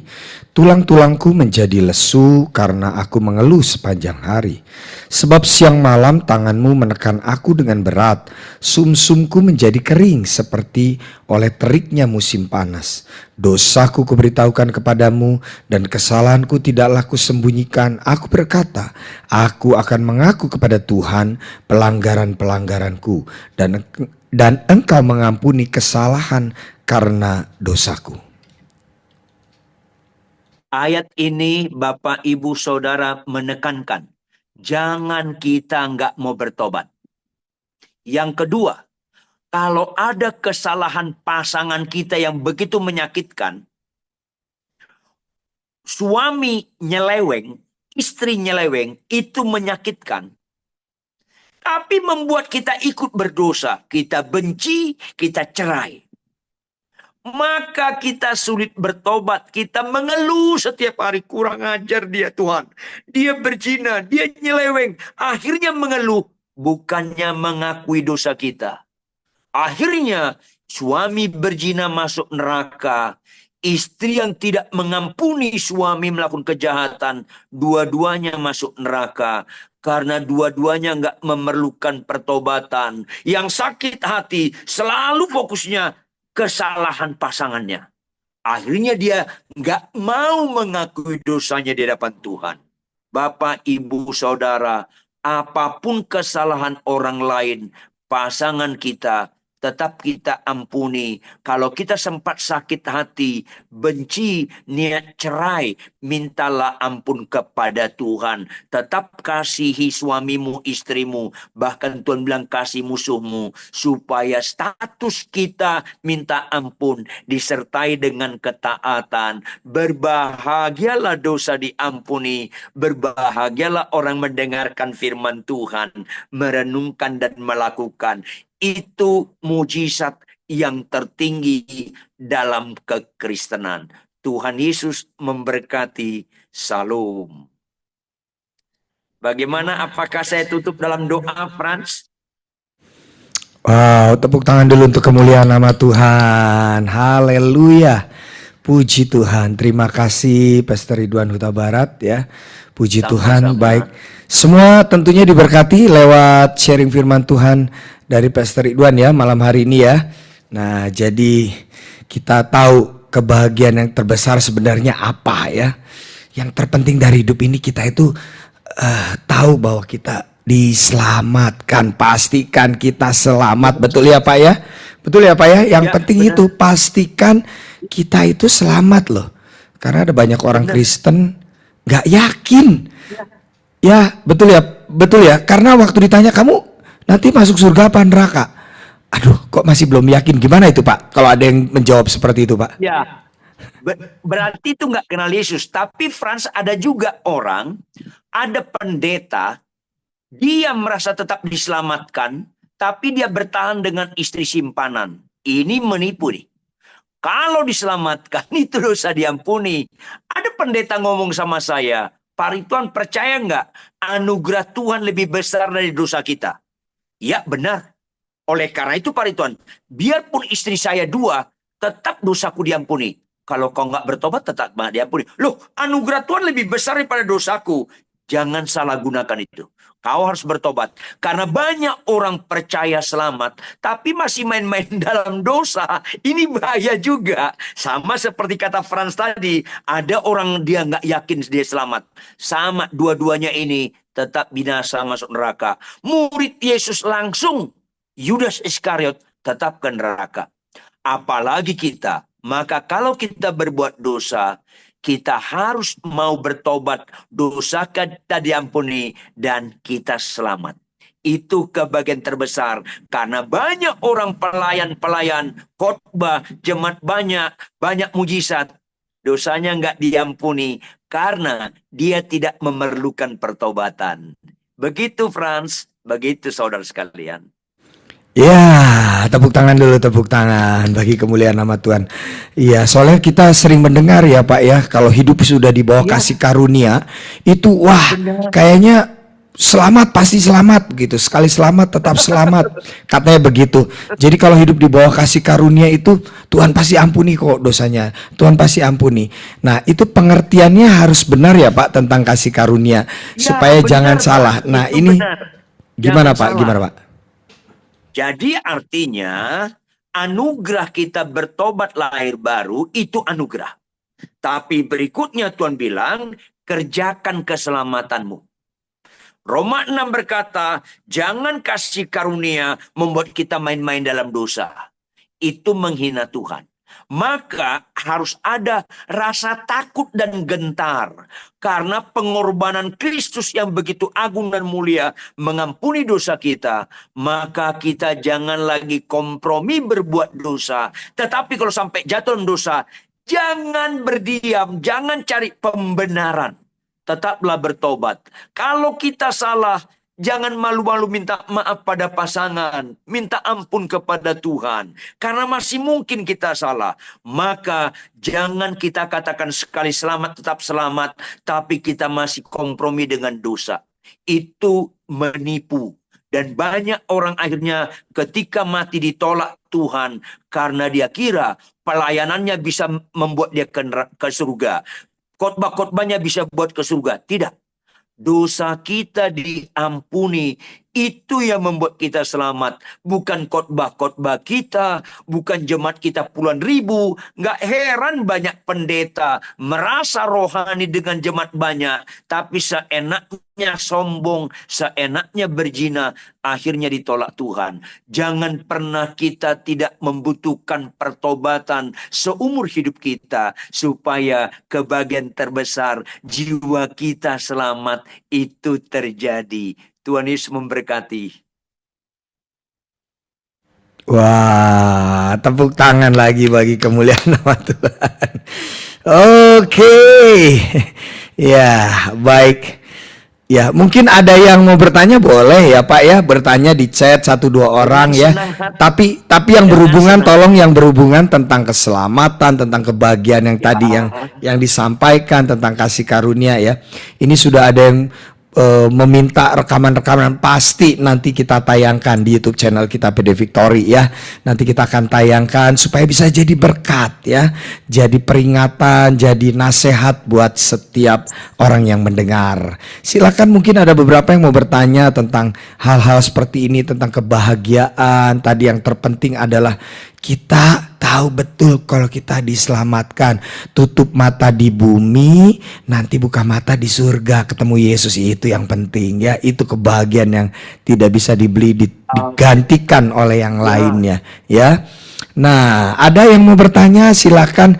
tulang-tulangku menjadi lesu karena aku mengeluh sepanjang hari. Sebab siang malam tanganmu menekan aku dengan berat, sumsumku menjadi kering seperti oleh teriknya musim panas. Dosaku kuberitahukan kepadamu dan kesalahanku tidaklah kusembunyikan. Aku berkata, aku akan mengaku kepada Tuhan pelanggaran-pelanggaranku dan engkau mengampuni kesalahan karena dosaku.
Ayat ini Bapak Ibu Saudara menekankan, jangan kita nggak mau bertobat. Yang kedua, kalau ada kesalahan pasangan kita yang begitu menyakitkan, suami nyeleweng, istri nyeleweng, itu menyakitkan. Tapi membuat kita ikut berdosa. Kita benci, kita cerai. Maka kita sulit bertobat. Kita mengeluh setiap hari. Kurang ajar dia Tuhan. Dia berzina, dia nyeleweng. Akhirnya mengeluh. Bukannya mengakui dosa kita. Akhirnya suami berzina masuk neraka. Istri yang tidak mengampuni suami melakukan kejahatan. Dua-duanya masuk neraka. Karena dua-duanya nggak memerlukan pertobatan. Yang sakit hati selalu fokusnya kesalahan pasangannya. Akhirnya dia nggak mau mengakui dosanya di hadapan Tuhan. Bapak, Ibu, Saudara, apapun kesalahan orang lain, pasangan kita, tetap kita ampuni. Kalau kita sempat sakit hati, benci, niat cerai, mintalah ampun kepada Tuhan. Tetap kasihi suamimu, istrimu. Bahkan Tuhan bilang kasih musuhmu. Supaya status kita minta ampun disertai dengan ketaatan. Berbahagialah dosa diampuni. Berbahagialah orang mendengarkan firman Tuhan. Merenungkan dan melakukan. Itu mujizat yang tertinggi dalam kekristenan. Tuhan Yesus memberkati. Salam. Bagaimana? Apakah saya tutup dalam doa, Frans?
Wow, tepuk tangan dulu untuk kemuliaan nama Tuhan. Haleluya. Puji Tuhan. Terima kasih Pastor Ridwan Huta Barat ya. Puji Tuhan. Baik. Semua tentunya diberkati lewat sharing firman Tuhan dari Pastor Ridwan ya malam hari ini ya. Nah, jadi kita tahu kebahagiaan yang terbesar sebenarnya apa ya. Yang terpenting dari hidup ini kita itu tahu bahwa kita diselamatkan. Pastikan kita selamat. Betul ya Pak ya? Betul ya Pak ya? Yang penting benar. Itu pastikan kita itu selamat loh. Karena ada banyak orang Kristen gak yakin. Ya betul ya. Karena waktu ditanya kamu nanti masuk surga apa neraka? Aduh, kok masih belum yakin? Gimana itu Pak? Kalau ada yang menjawab seperti itu Pak?
Ya, berarti itu nggak kenal Yesus. Tapi Frans, ada juga orang, ada pendeta, dia merasa tetap diselamatkan, tapi dia bertahan dengan istri simpanan. Ini menipu nih. Kalau diselamatkan itu dosa diampuni. Ada pendeta ngomong sama saya, Pak Ridwan percaya nggak anugerah Tuhan lebih besar dari dosa kita? Ya benar. Oleh karena itu Pak Ridwan, biarpun istri saya 2, tetap dosaku diampuni. Kalau kau nggak bertobat tetap diampuni. Loh, anugerah Tuhan lebih besar daripada dosaku. Jangan salah gunakan itu. Kau harus bertobat. Karena banyak orang percaya selamat, tapi masih main-main dalam dosa. Ini bahaya juga. Sama seperti kata Frans tadi, ada orang dia nggak yakin dia selamat. Sama dua-duanya ini tetap binasa masuk neraka. Murid Yesus langsung, Yudas Iskariot tetap ke neraka. Apalagi kita. Maka kalau kita berbuat dosa, kita harus mau bertobat, dosa kita diampuni, dan kita selamat. Itu kebagian terbesar. Karena banyak orang pelayan-pelayan, khotbah, jemaat banyak mujizat. Dosanya nggak diampuni karena dia tidak memerlukan pertobatan. Begitu Frans, begitu saudara sekalian.
Ya, tepuk tangan dulu, tepuk tangan bagi kemuliaan nama Tuhan. Iya, soalnya kita sering mendengar ya Pak ya, kalau hidup sudah di bawah kasih karunia, itu wah kayaknya selamat pasti selamat begitu. Sekali selamat tetap selamat. Katanya begitu. Jadi kalau hidup di bawah kasih karunia itu Tuhan pasti ampuni kok dosanya. Tuhan pasti ampuni. Nah, itu pengertiannya harus benar ya Pak tentang kasih karunia
Ya,
supaya
benar,
jangan
Pak.
salah. Nah,
Itu
ini
benar.
gimana
Jangan
Pak?
salah.
Gimana Pak?
Jadi artinya anugerah kita bertobat lahir baru itu anugerah. Tapi berikutnya Tuhan bilang, kerjakan keselamatanmu. Roma 6 berkata, jangan kasih karunia membuat kita main-main dalam dosa. Itu menghina Tuhan. Maka harus ada rasa takut dan gentar. Karena pengorbanan Kristus yang begitu agung dan mulia mengampuni dosa kita. Maka kita jangan lagi kompromi berbuat dosa. Tetapi kalau sampai jatuh dalam dosa, jangan berdiam, jangan cari pembenaran. Tetaplah bertobat. Kalau kita salah, jangan malu-malu minta maaf pada pasangan. Minta ampun kepada Tuhan. Karena masih mungkin kita salah. Maka jangan kita katakan sekali selamat tetap selamat. Tapi kita masih kompromi dengan dosa. Itu menipu. Dan banyak orang akhirnya ketika mati ditolak Tuhan. Karena dia kira pelayanannya bisa membuat dia ke surga. Khotbah-khotbahnya bisa buat ke surga. Tidak. Dosa kita diampuni. Itu yang membuat kita selamat. Bukan khotbah-khotbah kita. Bukan jemaat kita puluhan ribu. Nggak heran banyak pendeta merasa rohani dengan jemaat banyak. Tapi seenaknya sombong. Seenaknya berzina. Akhirnya ditolak Tuhan. Jangan pernah kita tidak membutuhkan pertobatan seumur hidup kita. Supaya kebahagiaan terbesar jiwa kita selamat itu terjadi. Tuhan Yesus memberkati.
Wah, tepuk tangan lagi bagi kemuliaan nama Tuhan. Oke. Ya, baik. Ya, mungkin ada yang mau bertanya boleh ya Pak ya, bertanya di chat 1-2 orang ya. Tapi yang berhubungan tolong yang berhubungan tentang keselamatan, tentang kebahagiaan yang tadi yang disampaikan tentang kasih karunia ya. Ini sudah ada yang meminta rekaman-rekaman, pasti nanti kita tayangkan di YouTube channel kita PD Victory ya. Nanti kita akan tayangkan supaya bisa jadi berkat ya, jadi peringatan, jadi nasihat buat setiap orang yang mendengar. Silakan, mungkin ada beberapa yang mau bertanya tentang hal-hal seperti ini, tentang kebahagiaan. Tadi yang terpenting adalah kita tahu betul kalau kita diselamatkan. Tutup mata di bumi, nanti buka mata di surga ketemu Yesus. Itu yang penting ya. Itu kebahagiaan yang tidak bisa dibeli, digantikan oleh yang lainnya ya. Nah, ada yang mau bertanya silakan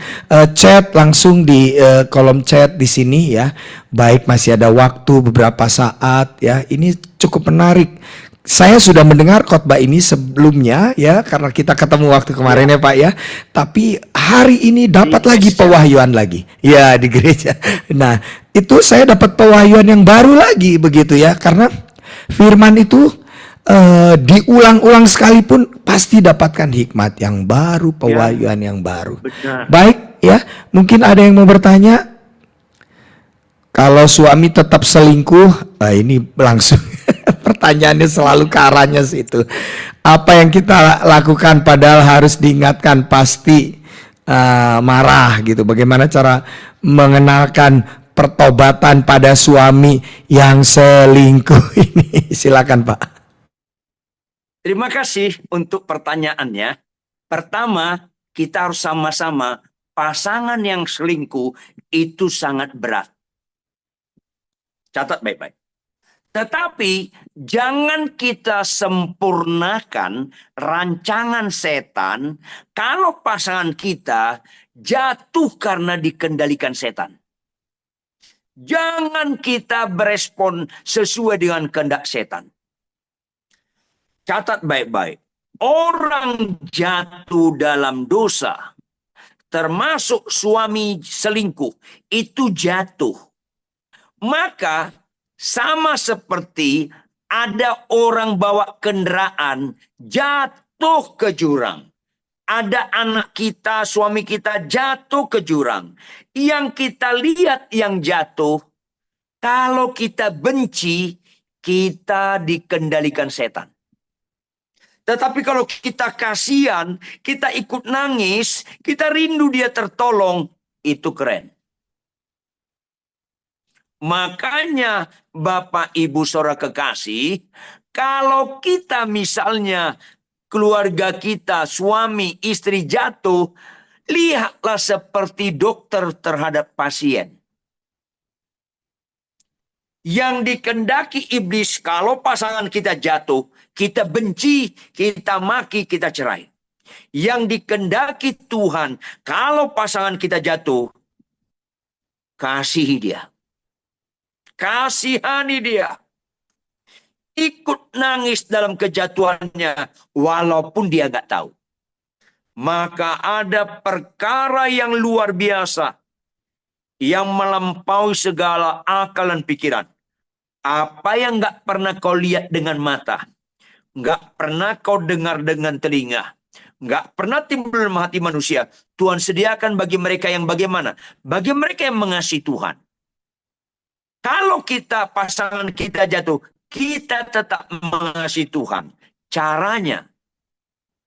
chat langsung di kolom chat di sini ya. Baik, masih ada waktu beberapa saat ya. Ini cukup menarik. Saya sudah mendengar khotbah ini sebelumnya ya, karena kita ketemu waktu kemarin ya Pak ya. Tapi hari ini dapat lagi pewahyuan lagi. Ya, di gereja. Nah, itu saya dapat pewahyuan yang baru lagi begitu ya. Karena firman itu diulang-ulang sekalipun pasti dapatkan hikmat yang baru, pewahyuan yang baru.
Benar.
Baik ya, mungkin ada yang mau bertanya. Kalau suami tetap selingkuh, ini langsung pertanyaannya selalu ke arahnya situ. Apa yang kita lakukan padahal harus diingatkan pasti marah gitu. Bagaimana cara mengenalkan pertobatan pada suami yang selingkuh ini? Silakan Pak.
Terima kasih untuk pertanyaannya. Pertama, kita harus sama-sama, pasangan yang selingkuh itu sangat berat. Catat baik-baik. Tetapi jangan kita sempurnakan rancangan setan kalau pasangan kita jatuh karena dikendalikan setan. Jangan kita berespon sesuai dengan kehendak setan. Catat baik-baik. Orang jatuh dalam dosa, termasuk suami selingkuh, itu jatuh. Maka sama seperti ada orang bawa kendaraan jatuh ke jurang. Ada anak kita, suami kita jatuh ke jurang. Yang kita lihat yang jatuh, kalau kita benci, kita dikendalikan setan. Tetapi kalau kita kasihan, kita ikut nangis, kita rindu dia tertolong, itu keren. Makanya Bapak Ibu Saudara kekasih, kalau kita misalnya keluarga kita, suami, istri jatuh, lihatlah seperti dokter terhadap pasien. Yang dikendaki iblis kalau pasangan kita jatuh, kita benci, kita maki, kita cerai. Yang dikendaki Tuhan, kalau pasangan kita jatuh, kasihi dia. Kasihani dia. Ikut nangis dalam kejatuhannya, walaupun dia nggak tahu. Maka ada perkara yang luar biasa, yang melampaui segala akal dan pikiran. Apa yang nggak pernah kau lihat dengan mata, nggak pernah kau dengar dengan telinga, nggak pernah timbul dalam hati manusia, Tuhan sediakan bagi mereka yang bagaimana? Bagi mereka yang mengasihi Tuhan. Kalau kita, pasangan kita jatuh, kita tetap mengasihi Tuhan. Caranya,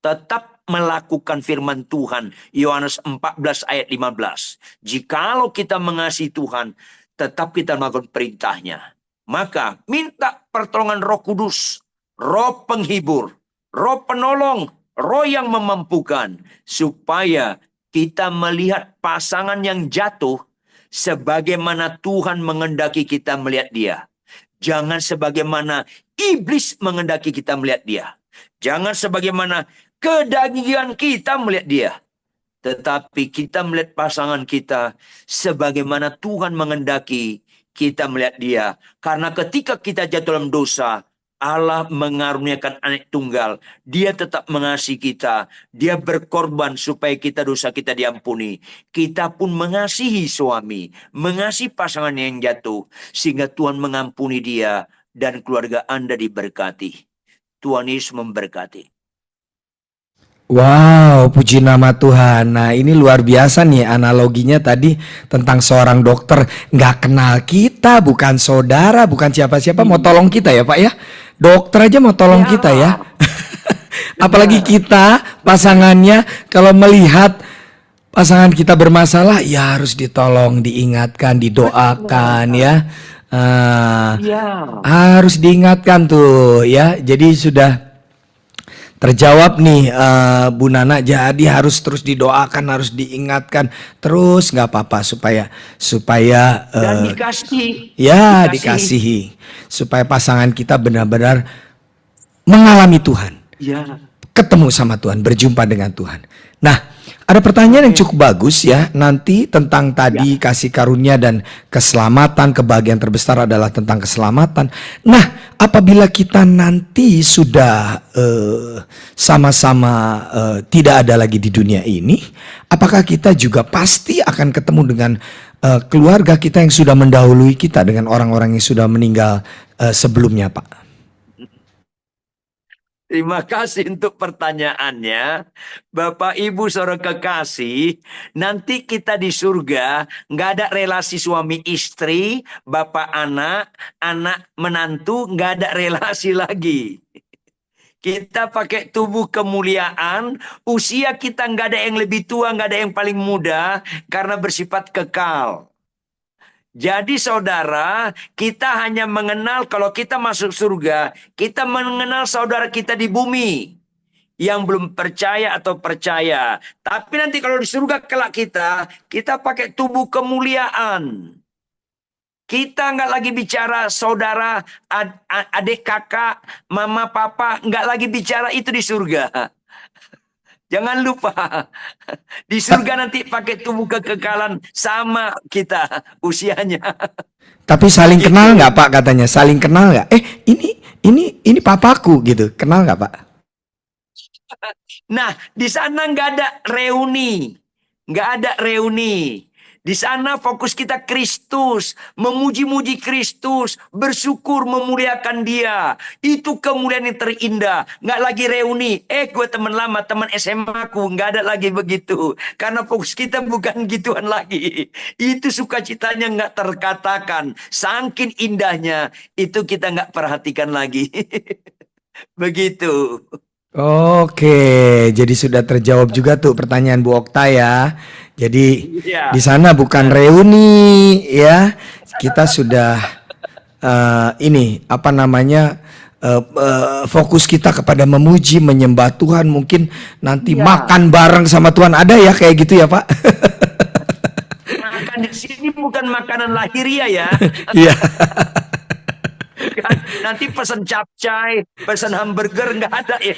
tetap melakukan firman Tuhan. Yohanes 14 ayat 15. Jikalau kita mengasihi Tuhan, tetap kita melakukan perintahnya. Maka minta pertolongan Roh Kudus, Roh penghibur, Roh penolong, Roh yang memampukan, supaya kita melihat pasangan yang jatuh sebagaimana Tuhan mengendaki kita melihat dia. Jangan sebagaimana iblis mengendaki kita melihat dia. Jangan sebagaimana kedagingan kita melihat dia. Tetapi kita melihat pasangan kita sebagaimana Tuhan mengendaki kita melihat dia. Karena ketika kita jatuh dalam dosa, Allah mengaruniakan anak tunggal. Dia tetap mengasihi kita. Dia berkorban supaya kita dosa kita diampuni. Kita pun mengasihi suami, mengasihi pasangan yang jatuh, sehingga Tuhan mengampuni dia dan keluarga Anda diberkati. Tuhan Yesus memberkati.
Wow, puji nama Tuhan. Nah, ini luar biasa nih analoginya tadi tentang seorang dokter nggak kenal kita, bukan saudara, bukan siapa-siapa, mau tolong kita ya Pak ya. Dokter aja mau tolong kita ya. Apalagi kita pasangannya, kalau melihat pasangan kita bermasalah, ya harus ditolong, diingatkan, didoakan ya. Harus diingatkan tuh ya. Jadi sudah terjawab nih Bu Nana, jadi harus terus didoakan, harus diingatkan terus, nggak apa-apa supaya
Dan dikasihi.
ya dikasihi, supaya pasangan kita benar-benar mengalami Tuhan, ketemu sama Tuhan, berjumpa dengan Tuhan. Nah, ada pertanyaan yang cukup bagus ya nanti tentang tadi kasih karunia dan keselamatan. Kebahagiaan terbesar adalah tentang keselamatan. Nah, apabila kita nanti sudah sama-sama tidak ada lagi di dunia ini, apakah kita juga pasti akan ketemu dengan keluarga kita yang sudah mendahului kita, dengan orang-orang yang sudah meninggal sebelumnya, Pak?
Terima kasih untuk pertanyaannya. Bapak Ibu Saudara kekasih, nanti kita di surga nggak ada relasi suami istri, bapak anak, anak menantu, nggak ada relasi lagi. Kita pakai tubuh kemuliaan, usia kita nggak ada yang lebih tua, nggak ada yang paling muda, karena bersifat kekal. Jadi saudara, kita hanya mengenal kalau kita masuk surga, kita mengenal saudara kita di bumi yang belum percaya atau percaya. Tapi nanti kalau di surga kelak kita pakai tubuh kemuliaan. Kita nggak lagi bicara saudara, adik kakak, mama papa, nggak lagi bicara itu di surga. Jangan lupa, di surga nanti pakai tubuh kekekalan sama kita usianya.
Tapi saling kenal nggak Pak katanya? Saling kenal nggak? Ini papaku gitu. Kenal nggak Pak?
Nah, di sana nggak ada reuni, nggak ada reuni. Di sana fokus kita Kristus, memuji-muji Kristus, bersyukur memuliakan Dia. Itu kemuliaan yang terindah. Nggak lagi reuni, gue teman lama, teman SMA ku, nggak ada lagi begitu. Karena fokus kita bukan gituan lagi. Itu sukacitanya nggak terkatakan. Saking indahnya, itu kita nggak perhatikan lagi. Begitu.
Oke, jadi sudah terjawab juga tuh pertanyaan Bu Okta ya. Jadi
Ya.
di sana bukan reuni ya. Kita sudah ini apa namanya fokus kita kepada memuji, menyembah Tuhan. Mungkin nanti
Ya.
makan bareng sama Tuhan, ada ya kayak gitu ya Pak?
Makan di sini bukan makanan lahiriah ya.
Iya.
Kan nanti pesan capcay, pesan hamburger nggak ada ya.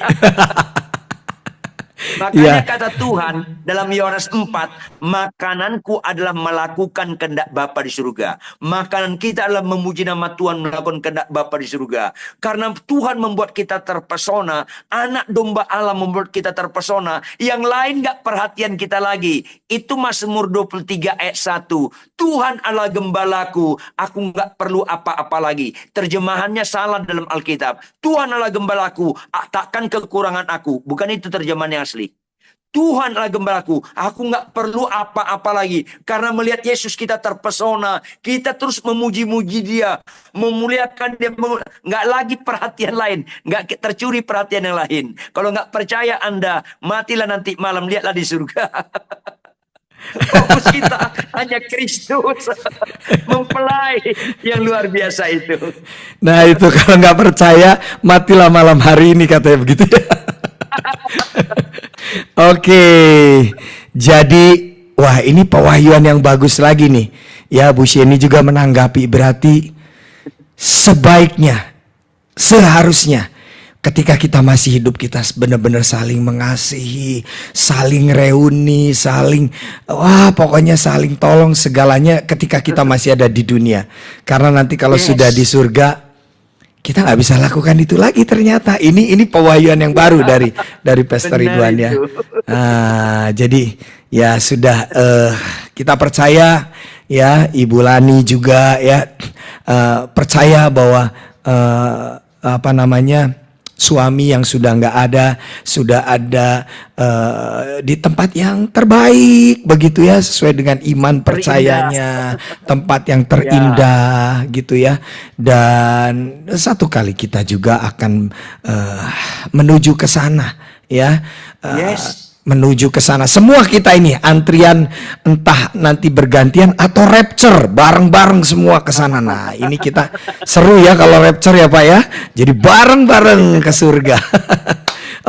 Makanya
Iya.
kata Tuhan dalam Yohanes 4, makananku adalah melakukan kehendak Bapa di surga. Makanan kita adalah memuji nama Tuhan, melakukan kehendak Bapa di surga. Karena Tuhan membuat kita terpesona, anak domba Allah membuat kita terpesona, yang lain nggak perhatian kita lagi. Itu Mazmur 23 ayat 1. Tuhan adalah gembalaku, aku nggak perlu apa-apa lagi. Terjemahannya salah dalam Alkitab. Tuhan adalah gembalaku, takkan kekurangan aku. Bukan itu terjemahan yang asli. Tuhan adalah gembalaku, aku nggak perlu apa-apa lagi. Karena melihat Yesus kita terpesona, kita terus memuji-muji Dia, memuliakan Dia, nggak lagi perhatian lain, nggak tercuri perhatian yang lain. Kalau nggak percaya Anda, matilah nanti malam, lihatlah di surga. Fokus kita hanya Kristus, mempelai yang luar biasa itu.
Nah itu kalau nggak percaya matilah malam hari ini katanya begitu ya. Oke, jadi wah ini pewahyuan yang bagus lagi nih. Ya Bu Sheni juga menanggapi, berarti sebaiknya, seharusnya ketika kita masih hidup kita benar-benar saling mengasihi, saling reuni, saling pokoknya saling tolong segalanya ketika kita masih ada di dunia. Karena nanti kalau sudah di surga kita nggak bisa lakukan itu lagi ternyata. Ini pewahyuan yang baru dari Pastor Ridwan ya. Jadi ya sudah kita percaya ya, Ibu Lani juga ya percaya bahwa apa namanya, suami yang sudah nggak ada, sudah ada di tempat yang terbaik begitu ya, sesuai dengan iman percayanya, tempat yang terindah gitu ya. Dan satu kali kita juga akan menuju ke sana ya. Menuju ke sana. Semua kita ini antrian, entah nanti bergantian atau rapture, bareng-bareng semua ke sana. Nah, ini kita seru ya kalau rapture ya Pak ya. Jadi bareng-bareng ke surga.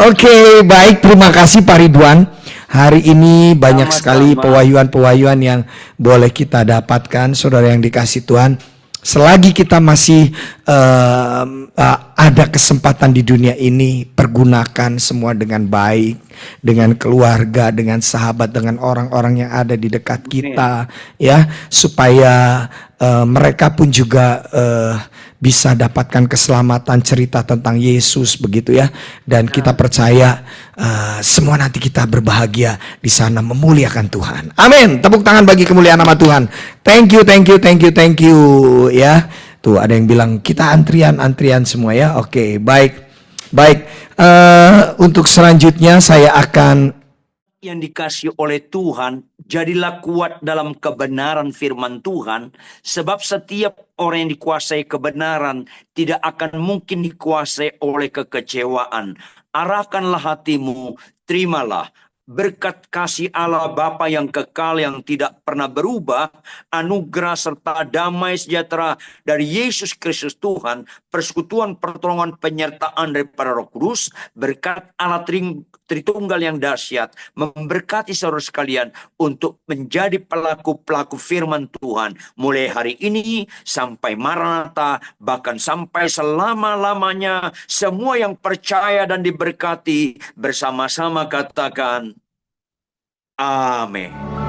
Oke, baik, terima kasih Pak Ridwan. Hari ini banyak sekali pewahyuan-pewahyuan yang boleh kita dapatkan, saudara yang dikasih Tuhan. Selagi kita masih ada kesempatan di dunia ini, pergunakan semua dengan baik, dengan keluarga, dengan sahabat, dengan orang-orang yang ada di dekat kita, ya, supaya mereka pun juga bisa dapatkan keselamatan, cerita tentang Yesus begitu ya. Dan kita percaya semua nanti kita berbahagia di sana memuliakan Tuhan. Amin. Tepuk tangan bagi kemuliaan nama Tuhan. Thank you ya. Tuh ada yang bilang kita antrian semua ya. Oke, baik. Untuk selanjutnya saya akan
yang dikasih oleh Tuhan, jadilah kuat dalam kebenaran firman Tuhan, sebab setiap orang yang dikuasai kebenaran tidak akan mungkin dikuasai oleh kekecewaan. Arahkanlah hatimu, terimalah berkat kasih Allah Bapa yang kekal yang tidak pernah berubah, anugerah serta damai sejahtera dari Yesus Kristus Tuhan, persekutuan pertolongan penyertaan daripada Roh Kudus, berkat Allah Tritunggal yang dahsyat, memberkati saudara sekalian untuk menjadi pelaku-pelaku firman Tuhan mulai hari ini sampai Maranatha, bahkan sampai selama-lamanya. Semua yang percaya dan diberkati bersama-sama katakan amin.